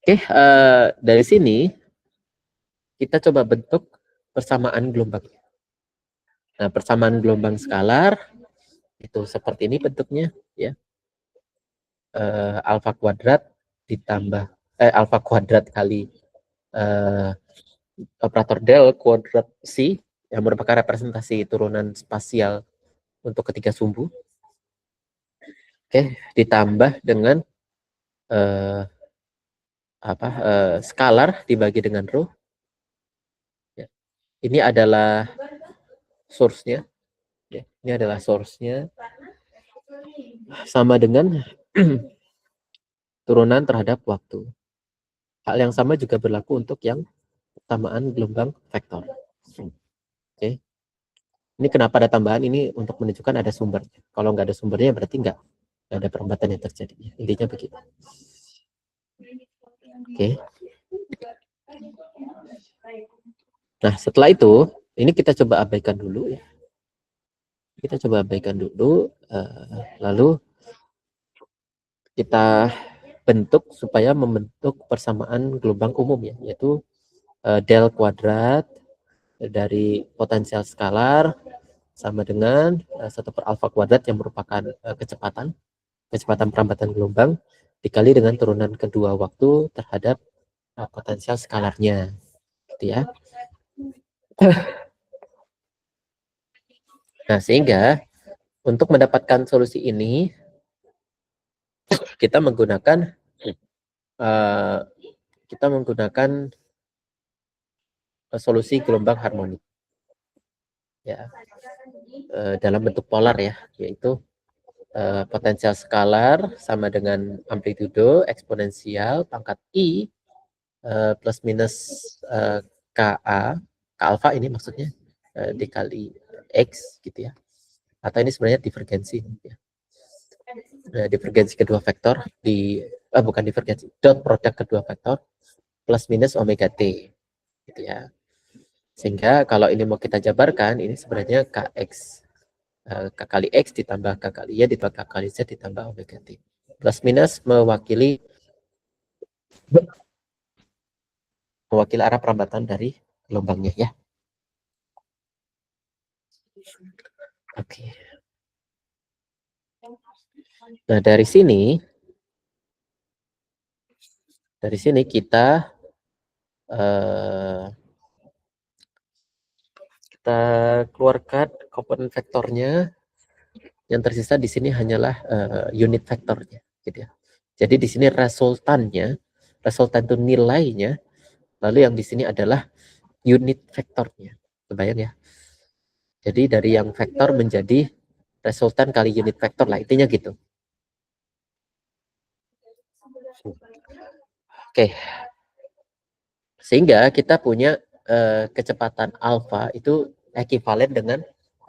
A: Oke, dari sini kita coba bentuk persamaan gelombang. Nah, persamaan gelombang skalar itu seperti ini bentuknya, ya. alfa kuadrat ditambah alfa kuadrat kali operator del kuadrat C yang merupakan representasi turunan spasial untuk ketiga sumbu. Oke, ditambah dengan skalar dibagi dengan rho. Ya. Ini adalah source-nya. Ya, ini adalah source-nya sama dengan turunan terhadap waktu. Hal yang sama juga berlaku untuk yang persamaan gelombang vektor. Oke. Ini kenapa ada tambahan ini untuk menunjukkan ada sumbernya. Kalau nggak ada sumbernya berarti nggak ada perempatan yang terjadi. Intinya begitu. Oke. Nah, setelah itu, ini kita coba abaikan dulu ya. Kita coba abaikan dulu, lalu kita bentuk supaya membentuk persamaan gelombang umum ya, yaitu del kuadrat dari potensial skalar sama dengan 1/alfa kuadrat yang merupakan kecepatan perambatan gelombang dikali dengan turunan kedua waktu terhadap potensial skalarnya, gitu ya. Nah, sehingga untuk mendapatkan solusi ini kita menggunakan solusi gelombang harmonik ya, dalam bentuk polar ya, yaitu potensial skalar sama dengan amplitudo eksponensial pangkat i plus minus ka alfa ini maksudnya dikali x gitu ya, atau ini sebenarnya divergensi ya. Divergensi kedua vektor bukan divergensi, dot produk kedua vektor plus minus omega t gitu ya. Sehingga kalau ini mau kita jabarkan, ini sebenarnya kx k kali x ditambah k kali y ditambah k kali z ditambah omega t. Plus minus mewakili arah perambatan dari gelombangnya ya. Oke. Nah, dari sini kita keluarkan komponen vektornya. Yang tersisa di sini hanyalah unit vektornya, gitu ya. Jadi di sini resultan itu nilainya, lalu yang di sini adalah unit vektornya. Kebayang ya? Jadi dari yang vektor menjadi resultan kali unit vektor lah, intinya gitu. Oke. Sehingga kita punya kecepatan alfa itu ekivalen dengan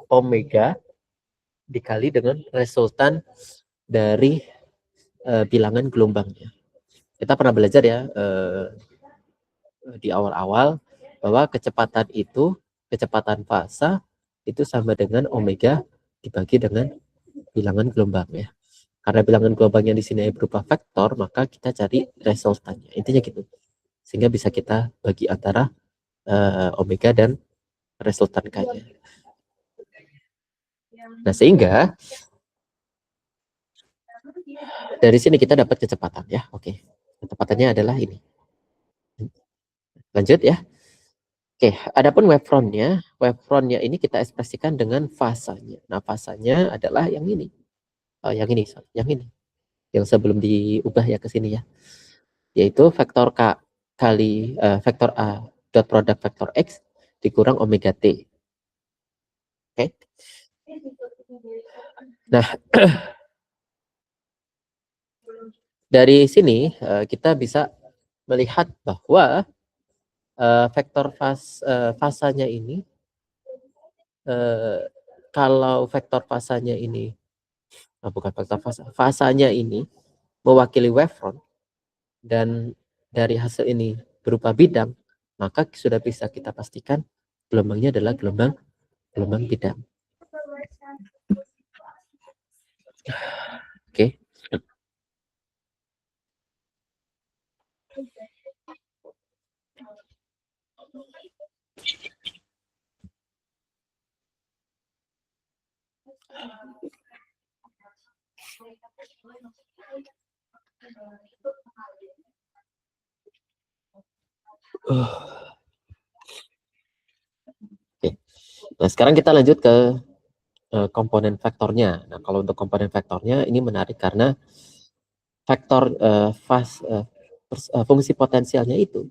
A: omega dikali dengan resultan dari bilangan gelombangnya. Kita pernah belajar ya di awal-awal bahwa kecepatan fasa itu sama dengan omega dibagi dengan bilangan gelombang ya. Karena bilangan gelombangnya di sini berupa vektor, maka kita cari resultannya. Intinya gitu. Sehingga bisa kita bagi antara omega dan resultan K-nya. Nah, sehingga dari sini kita dapat kecepatan ya. Oke. Kecepatannya adalah ini. Lanjut ya. Oke, adapun wavefrontnya ini kita ekspresikan dengan fasanya. Nah, fasanya adalah yang ini. Yang sebelum diubah ya ke sini ya. Yaitu vektor K kali vektor A dot produk vektor X dikurang omega T. Oke. Nah, dari sini kita bisa melihat bahwa vektor fasanya ini kalau vektor fasanya ini bukan vektor fasanya ini mewakili wavefront dan dari hasil ini berupa bidang, maka sudah bisa kita pastikan gelombangnya adalah gelombang bidang. Oke. Oke. Nah, sekarang kita lanjut ke komponen vektornya. Nah, kalau untuk komponen vektornya ini menarik karena vektor fungsi potensialnya itu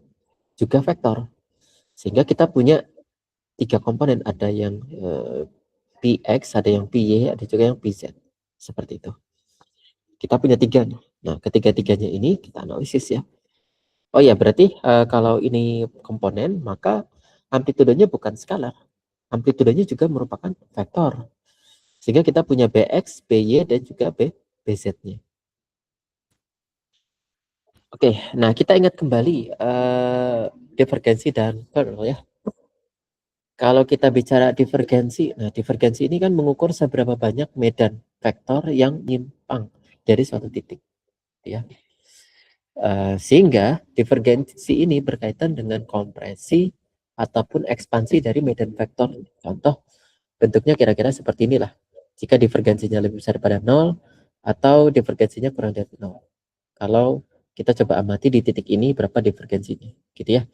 A: juga vektor. Sehingga kita punya 3 komponen, ada yang Px, ada yang Py, ada juga yang Pz. Seperti itu. Kita punya 3 nih. Nah, ketiga-tiganya ini kita analisis ya. Oh ya, berarti kalau ini komponen, maka amplitudenya bukan skalar. Amplitudenya juga merupakan vektor. Sehingga kita punya Bx, By, dan juga Bz-nya. Oke, nah kita ingat kembali divergensi dan curl ya. Kalau kita bicara divergensi, nah divergensi ini kan mengukur seberapa banyak medan vektor yang nyimpang dari suatu titik, ya. Sehingga divergensi ini berkaitan dengan kompresi ataupun ekspansi dari medan vektor. Contoh bentuknya kira-kira seperti inilah. Jika divergensinya lebih besar daripada 0 atau divergensinya kurang dari 0. Kalau kita coba amati di titik ini berapa divergensinya, gitu ya.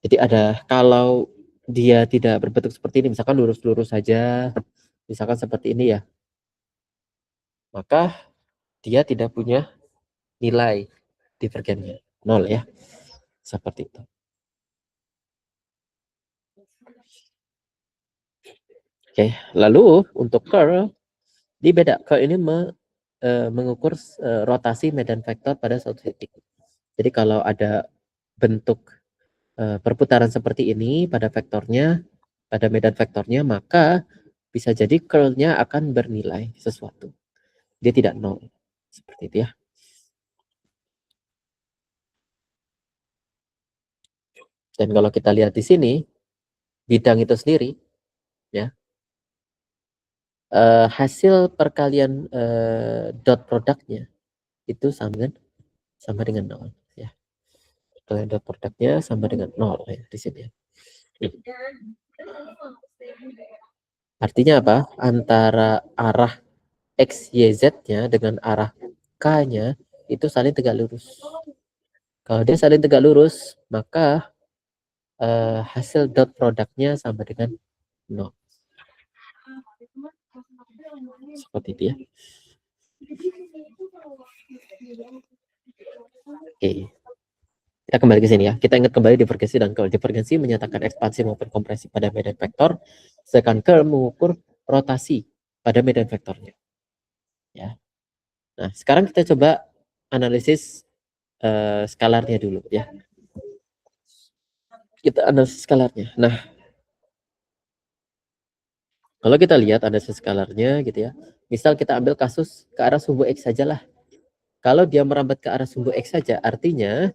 A: Jadi ada, kalau dia tidak berbentuk seperti ini, misalkan lurus-lurus saja, misalkan seperti ini ya, maka dia tidak punya nilai divergennya 0 ya, seperti itu. Oke, lalu untuk curl ini beda. Curl ini mengukur rotasi medan vektor pada suatu titik. Jadi kalau ada bentuk perputaran seperti ini pada vektornya, pada medan vektornya, maka bisa jadi curl-nya akan bernilai sesuatu. Dia tidak 0. Seperti itu ya. Dan kalau kita lihat di sini, bidang itu sendiri, ya, hasil perkalian dot produknya itu sama dengan 0. Ya. Perkalian dot produknya sama dengan 0 ya, di sini. Artinya apa? Antara arah X, Y, Z-nya dengan arah K-nya itu saling tegak lurus. Kalau dia saling tegak lurus, maka hasil dot produknya sama dengan 0. Seperti itu ya. Oke. Kita kembali ke sini ya. Kita ingat kembali divergensi dan curl. Divergensi menyatakan ekspansi maupun kompresi pada medan vektor, sedangkan curl mengukur rotasi pada medan vektornya. Ya. Nah, sekarang kita coba analisis skalarnya dulu ya. Kita analisis skalarnya. Nah, kalau kita lihat analisis skalarnya gitu ya. Misal kita ambil kasus ke arah sumbu X sajalah. Kalau dia merambat ke arah sumbu X saja, artinya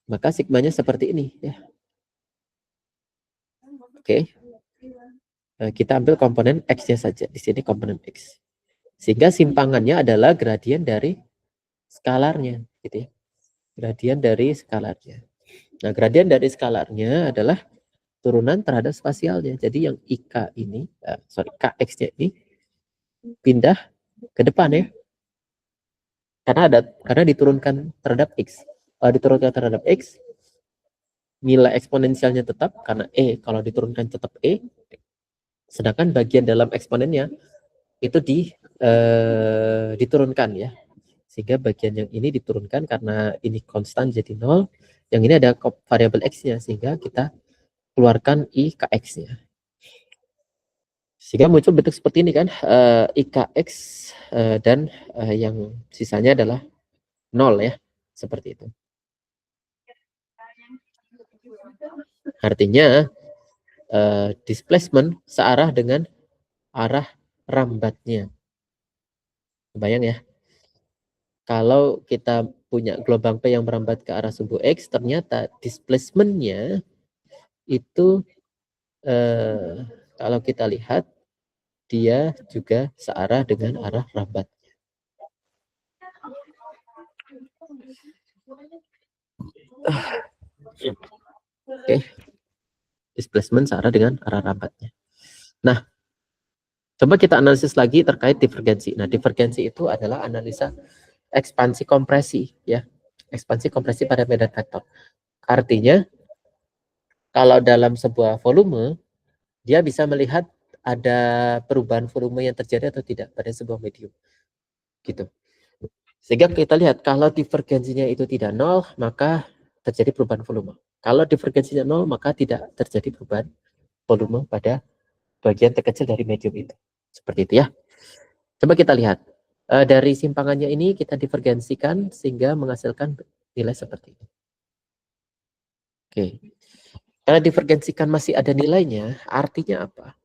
A: maka sigmanya seperti ini ya. Oke. Kita ambil komponen X-nya saja. Di sini komponen X. Sehingga simpangannya adalah gradien dari skalarnya gitu ya. Gradien dari skalarnya. Nah, gradien dari skalarnya adalah turunan terhadap spasialnya. Jadi yang IK ini, KX-nya ini pindah ke depan ya. Karena diturunkan terhadap X. Kalau diturunkan terhadap X, nilai eksponensialnya tetap karena E. Kalau diturunkan tetap E, sedangkan bagian dalam eksponennya itu diturunkan ya. Sehingga bagian yang ini diturunkan karena ini konstan jadi 0. Yang ini ada variabel X-nya, sehingga kita keluarkan IKX-nya. Sehingga muncul bentuk seperti ini kan, IKX dan yang sisanya adalah 0 ya, seperti itu. Artinya displacement searah dengan arah rambatnya. Kebayang ya? Kalau kita punya gelombang P yang merambat ke arah sumbu X, ternyata displacement-nya itu kalau kita lihat dia juga searah dengan arah rambat. Oke. Displacement searah dengan arah rambatnya. Nah, coba kita analisis lagi terkait divergensi. Nah, divergensi itu adalah analisa ekspansi kompresi ya. Ekspansi kompresi pada medan vektor. Artinya kalau dalam sebuah volume dia bisa melihat ada perubahan volume yang terjadi atau tidak pada sebuah medium. Gitu. Sehingga kita lihat kalau divergensinya itu tidak nol, maka terjadi perubahan volume. Kalau divergensinya nol, maka tidak terjadi perubahan volume pada bagian terkecil dari medium itu. Seperti itu ya. Coba kita lihat. Dari simpangannya ini kita divergensikan sehingga menghasilkan nilai seperti ini. Oke. Karena divergensikan masih ada nilainya, artinya apa?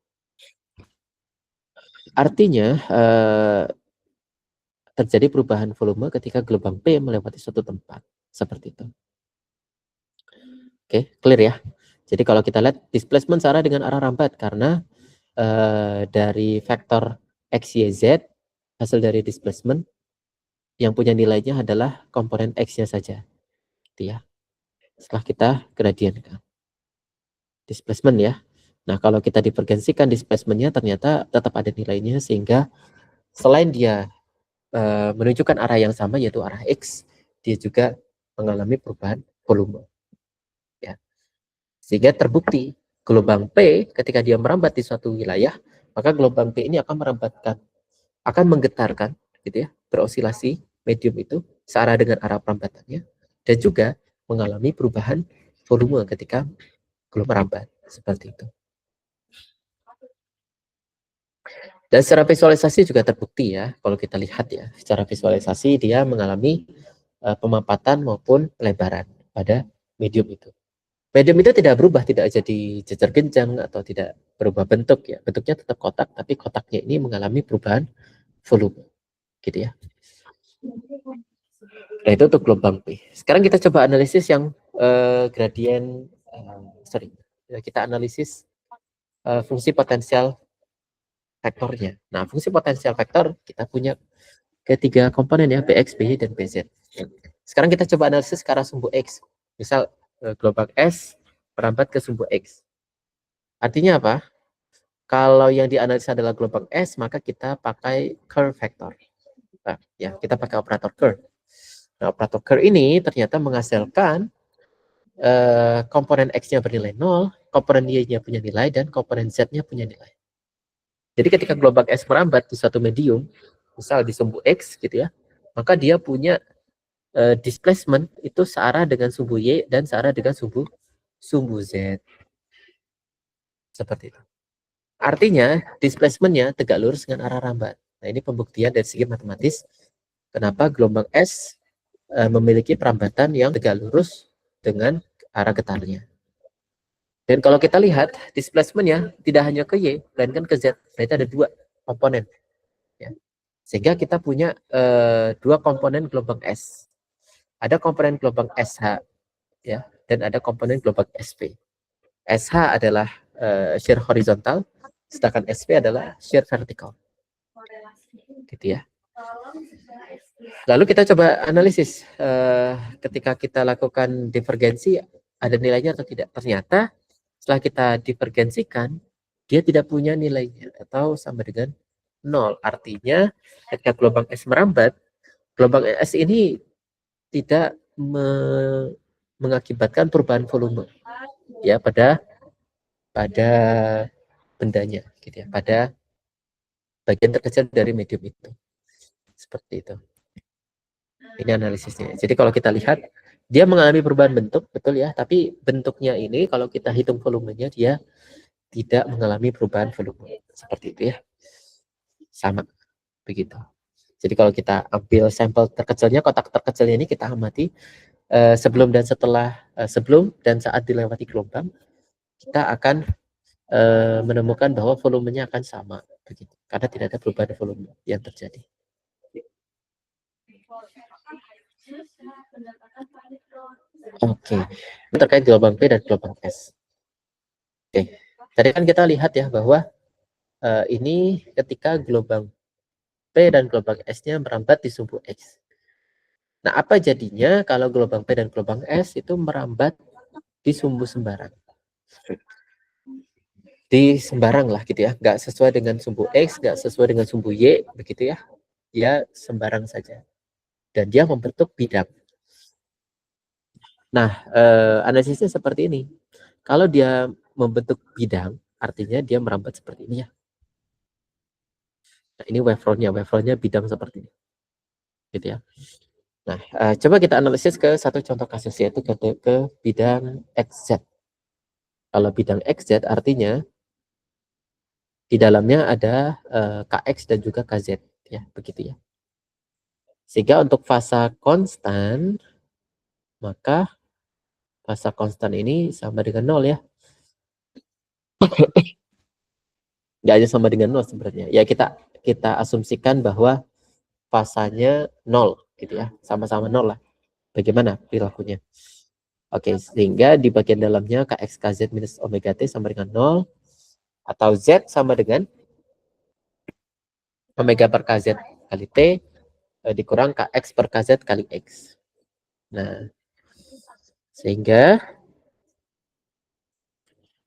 A: Artinya terjadi perubahan volume ketika gelombang P melewati suatu tempat. Seperti itu. Oke, clear ya. Jadi kalau kita lihat displacement searah dengan arah rambat karena dari vektor X, Y, Z hasil dari displacement yang punya nilainya adalah komponen X-nya saja. Gitu ya. Setelah kita gradienkan. Displacement ya. Nah, kalau kita divergensikan displacement-nya ternyata tetap ada nilainya sehingga selain dia menunjukkan arah yang sama yaitu arah X, dia juga mengalami perubahan volume. Ya. Sehingga terbukti gelombang P ketika dia merambat di suatu wilayah, maka gelombang P ini akan menggetarkan gitu ya, berosilasi medium itu searah dengan arah perambatannya dan juga mengalami perubahan volume ketika gelombang merambat seperti itu. Dan secara visualisasi juga terbukti ya, kalau kita lihat ya, secara visualisasi dia mengalami pemampatan maupun pelebaran pada medium itu. Medium itu tidak berubah, tidak jadi jejer genjang atau tidak berubah bentuk ya. Bentuknya tetap kotak, tapi kotaknya ini mengalami perubahan volume, gitu ya. Nah itu untuk gelombang P. Sekarang kita coba analisis yang gradien, kita analisis fungsi potensial vektornya. Nah fungsi potensial vektor kita punya ketiga komponen ya, Px, Py, dan Pz. Sekarang kita coba analisis ke arah sumbu X. Misal gelombang S merambat ke sumbu X. Artinya apa? Kalau yang dianalisa adalah gelombang S, maka kita pakai curve vector. Nah, ya, kita pakai operator curve. Nah, operator curve ini ternyata menghasilkan komponen X-nya bernilai 0, komponen Y-nya punya nilai, dan komponen Z-nya punya nilai. Jadi ketika gelombang S merambat di suatu medium, misal di sumbu X gitu ya, maka dia punya displacement itu searah dengan sumbu Y dan searah dengan sumbu Z. Seperti itu. Artinya displacementnya tegak lurus dengan arah rambat. Nah ini pembuktian dari segi matematis kenapa gelombang S memiliki perambatan yang tegak lurus dengan arah getarnya. Dan kalau kita lihat displacementnya tidak hanya ke Y, melainkan ke Z. Berarti ada dua komponen. Ya. Sehingga kita punya dua komponen gelombang S. Ada komponen gelombang SH, ya, dan ada komponen gelombang SP. SH adalah shear horizontal, sedangkan SP adalah shear vertikal. Gitu ya. Lalu kita coba analisis ketika kita lakukan divergensi ada nilainya atau tidak. Ternyata setelah kita divergensikan dia tidak punya nilainya atau sama dengan 0. Artinya ketika gelombang S merambat, gelombang S ini tidak mengakibatkan perubahan volume ya pada bendanya gitu ya, pada bagian terkecil dari medium itu. Seperti itu. Ini analisisnya. Jadi kalau kita lihat dia mengalami perubahan bentuk, betul ya, tapi bentuknya ini kalau kita hitung volumenya dia tidak mengalami perubahan volume. Seperti itu ya. Sama begitu. Jadi kalau kita ambil sampel terkecilnya, kotak terkecilnya ini kita amati sebelum dan sebelum dan saat dilewati gelombang, kita akan menemukan bahwa volumenya akan sama begitu. Karena tidak ada perubahan volume yang terjadi. Oke, ini terkait gelombang P dan gelombang S. Oke, tadi kan kita lihat ya bahwa ini ketika gelombang P dan gelombang S-nya merambat di sumbu X. Nah, apa jadinya kalau gelombang P dan gelombang S itu merambat di sumbu sembarang? Di sembarang lah gitu ya, nggak sesuai dengan sumbu X, nggak sesuai dengan sumbu Y, begitu ya. Ya sembarang saja. dan dia membentuk bidang. Nah, analisisnya seperti ini. Kalau dia membentuk bidang, artinya dia merambat seperti ini ya. Nah, ini wavefrontnya bidang seperti ini, gitu ya. Nah, coba kita analisis ke satu contoh kasus, yaitu ke bidang XZ. Kalau bidang XZ artinya di dalamnya ada KX dan juga KZ, ya, begitu ya. Sehingga untuk fasa konstan, maka fasa konstan ini sama dengan 0 ya. Nggak hanya sama dengan 0 sebenarnya. Ya kita asumsikan bahwa fasanya 0 gitu ya. Sama-sama 0 lah. Bagaimana perilakunya? Oke, sehingga di bagian dalamnya KX KZ minus omega T sama dengan 0 atau Z sama dengan omega per KZ kali T dikurang KX per KZ kali X. Nah, sehingga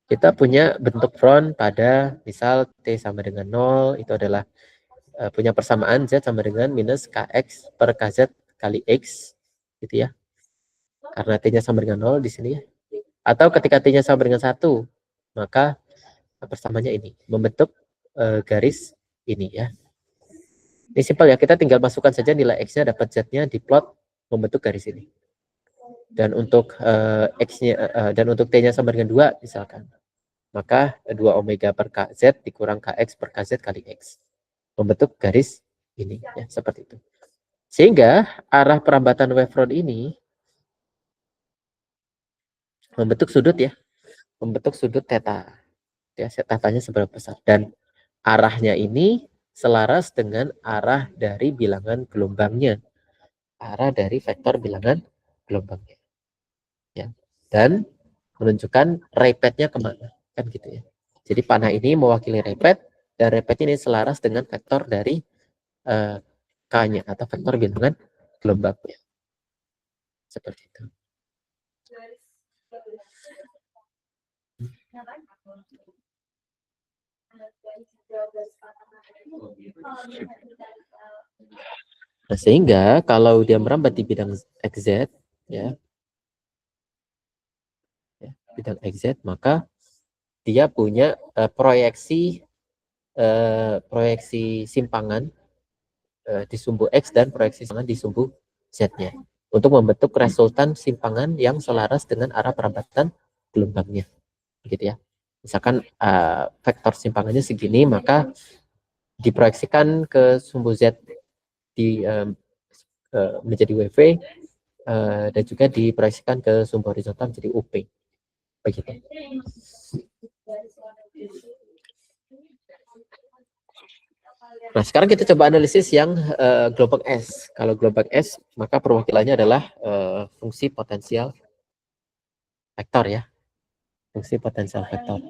A: kita punya bentuk front pada misal T sama dengan 0, itu adalah punya persamaan Z sama dengan minus KX per KZ kali X, gitu ya. Karena T-nya sama dengan 0 di sini ya. Atau ketika T-nya sama dengan 1, maka persamaannya ini, membentuk garis ini ya. Ini simpel ya, kita tinggal masukkan saja nilai X-nya, dapat Z-nya, diplot, membentuk garis ini. Dan untuk X-nya dan untuk T-nya sama dengan 2 misalkan, maka 2 omega per KZ dikurang KX per KZ kali X, membentuk garis ini ya, seperti itu. Sehingga arah perambatan wavefront ini membentuk sudut ya, membentuk sudut theta ya, tetanya seberapa besar, dan arahnya ini selaras dengan arah dari bilangan gelombangnya, arah dari vektor bilangan gelombangnya ya, dan menunjukkan repetnya kemana kan gitu ya. Jadi panah ini mewakili repet, dan repet ini selaras dengan vektor dari K-nya atau vektor bilangan gelombangnya, seperti itu. Nah, sehingga kalau dia merambat di bidang XZ ya, bidang XZ, maka dia punya proyeksi simpangan di sumbu X dan proyeksi simpangan di sumbu Z-nya untuk membentuk resultan simpangan yang selaras dengan arah perambatan gelombangnya, gitu ya. Misalkan vektor simpangannya segini, maka diproyeksikan ke sumbu Z di menjadi WV dan juga diproyeksikan ke sumbu horizontal menjadi UP, begitu. Nah, sekarang kita coba analisis yang gelombang S. Kalau gelombang S, maka perwakilannya adalah fungsi potensial vektor ya. Fungsi potensial vektor.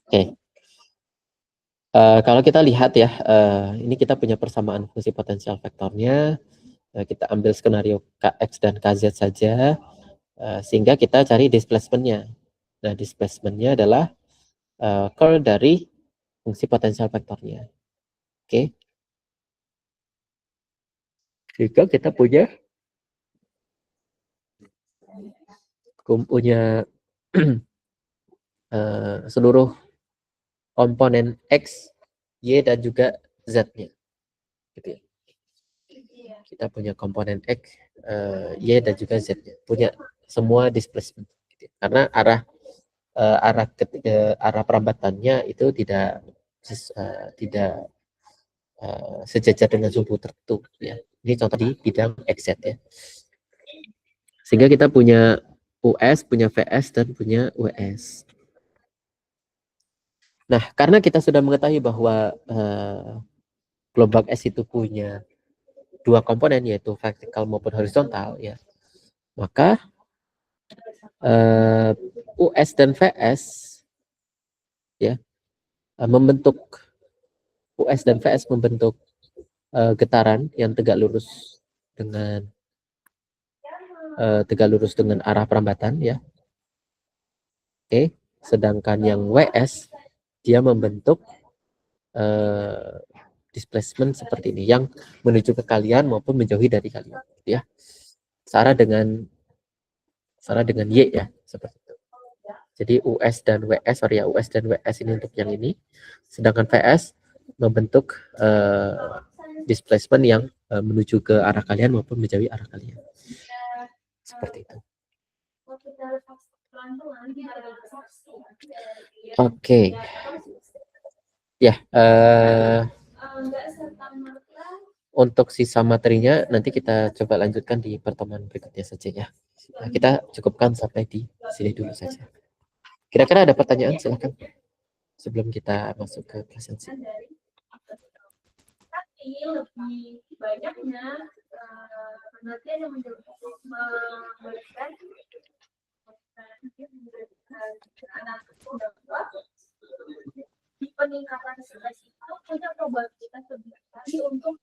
A: Oke. Kalau kita lihat ya, ini kita punya persamaan fungsi potensial vektornya. Kita ambil skenario KX dan KZ saja, sehingga kita cari displacement-nya. Nah, displacement-nya adalah curl dari fungsi potensial vektornya. Oke. Sehingga kita punya seluruh komponen X, Y, dan juga Z-nya. Gitu ya. Kita punya komponen X, Y, dan juga Z-nya. Punya semua displacement. Gitu ya. Karena arah perambatannya itu tidak sejajar dengan sumbu tertentu. Ya. Ini contoh di bidang XZ ya. Sehingga kita punya US, punya VS, dan punya WS. Nah, karena kita sudah mengetahui bahwa gelombang S itu punya dua komponen, yaitu vertikal maupun horizontal, ya, maka US dan VS ya membentuk getaran yang tegak lurus dengan arah perambatan ya. Oke. Sedangkan yang WS dia membentuk displacement seperti ini yang menuju ke kalian maupun menjauhi dari kalian, ya. Setara dengan Y ya, seperti itu. Jadi US dan WS, US dan WS ini untuk yang ini, sedangkan VS membentuk displacement yang menuju ke arah kalian maupun menjauhi arah kalian. Seperti itu. Oke. Ya, untuk sisa materinya nanti kita coba lanjutkan di pertemuan berikutnya saja ya. Nah, kita cukupkan sampai di sini dulu saja. Kira-kira ada pertanyaan, silakan sebelum kita masuk ke presensi.
B: Tapi lebih banyaknya penelitian yang memberikan di peningkatan stres itu punya probabilitas lebih tinggi untuk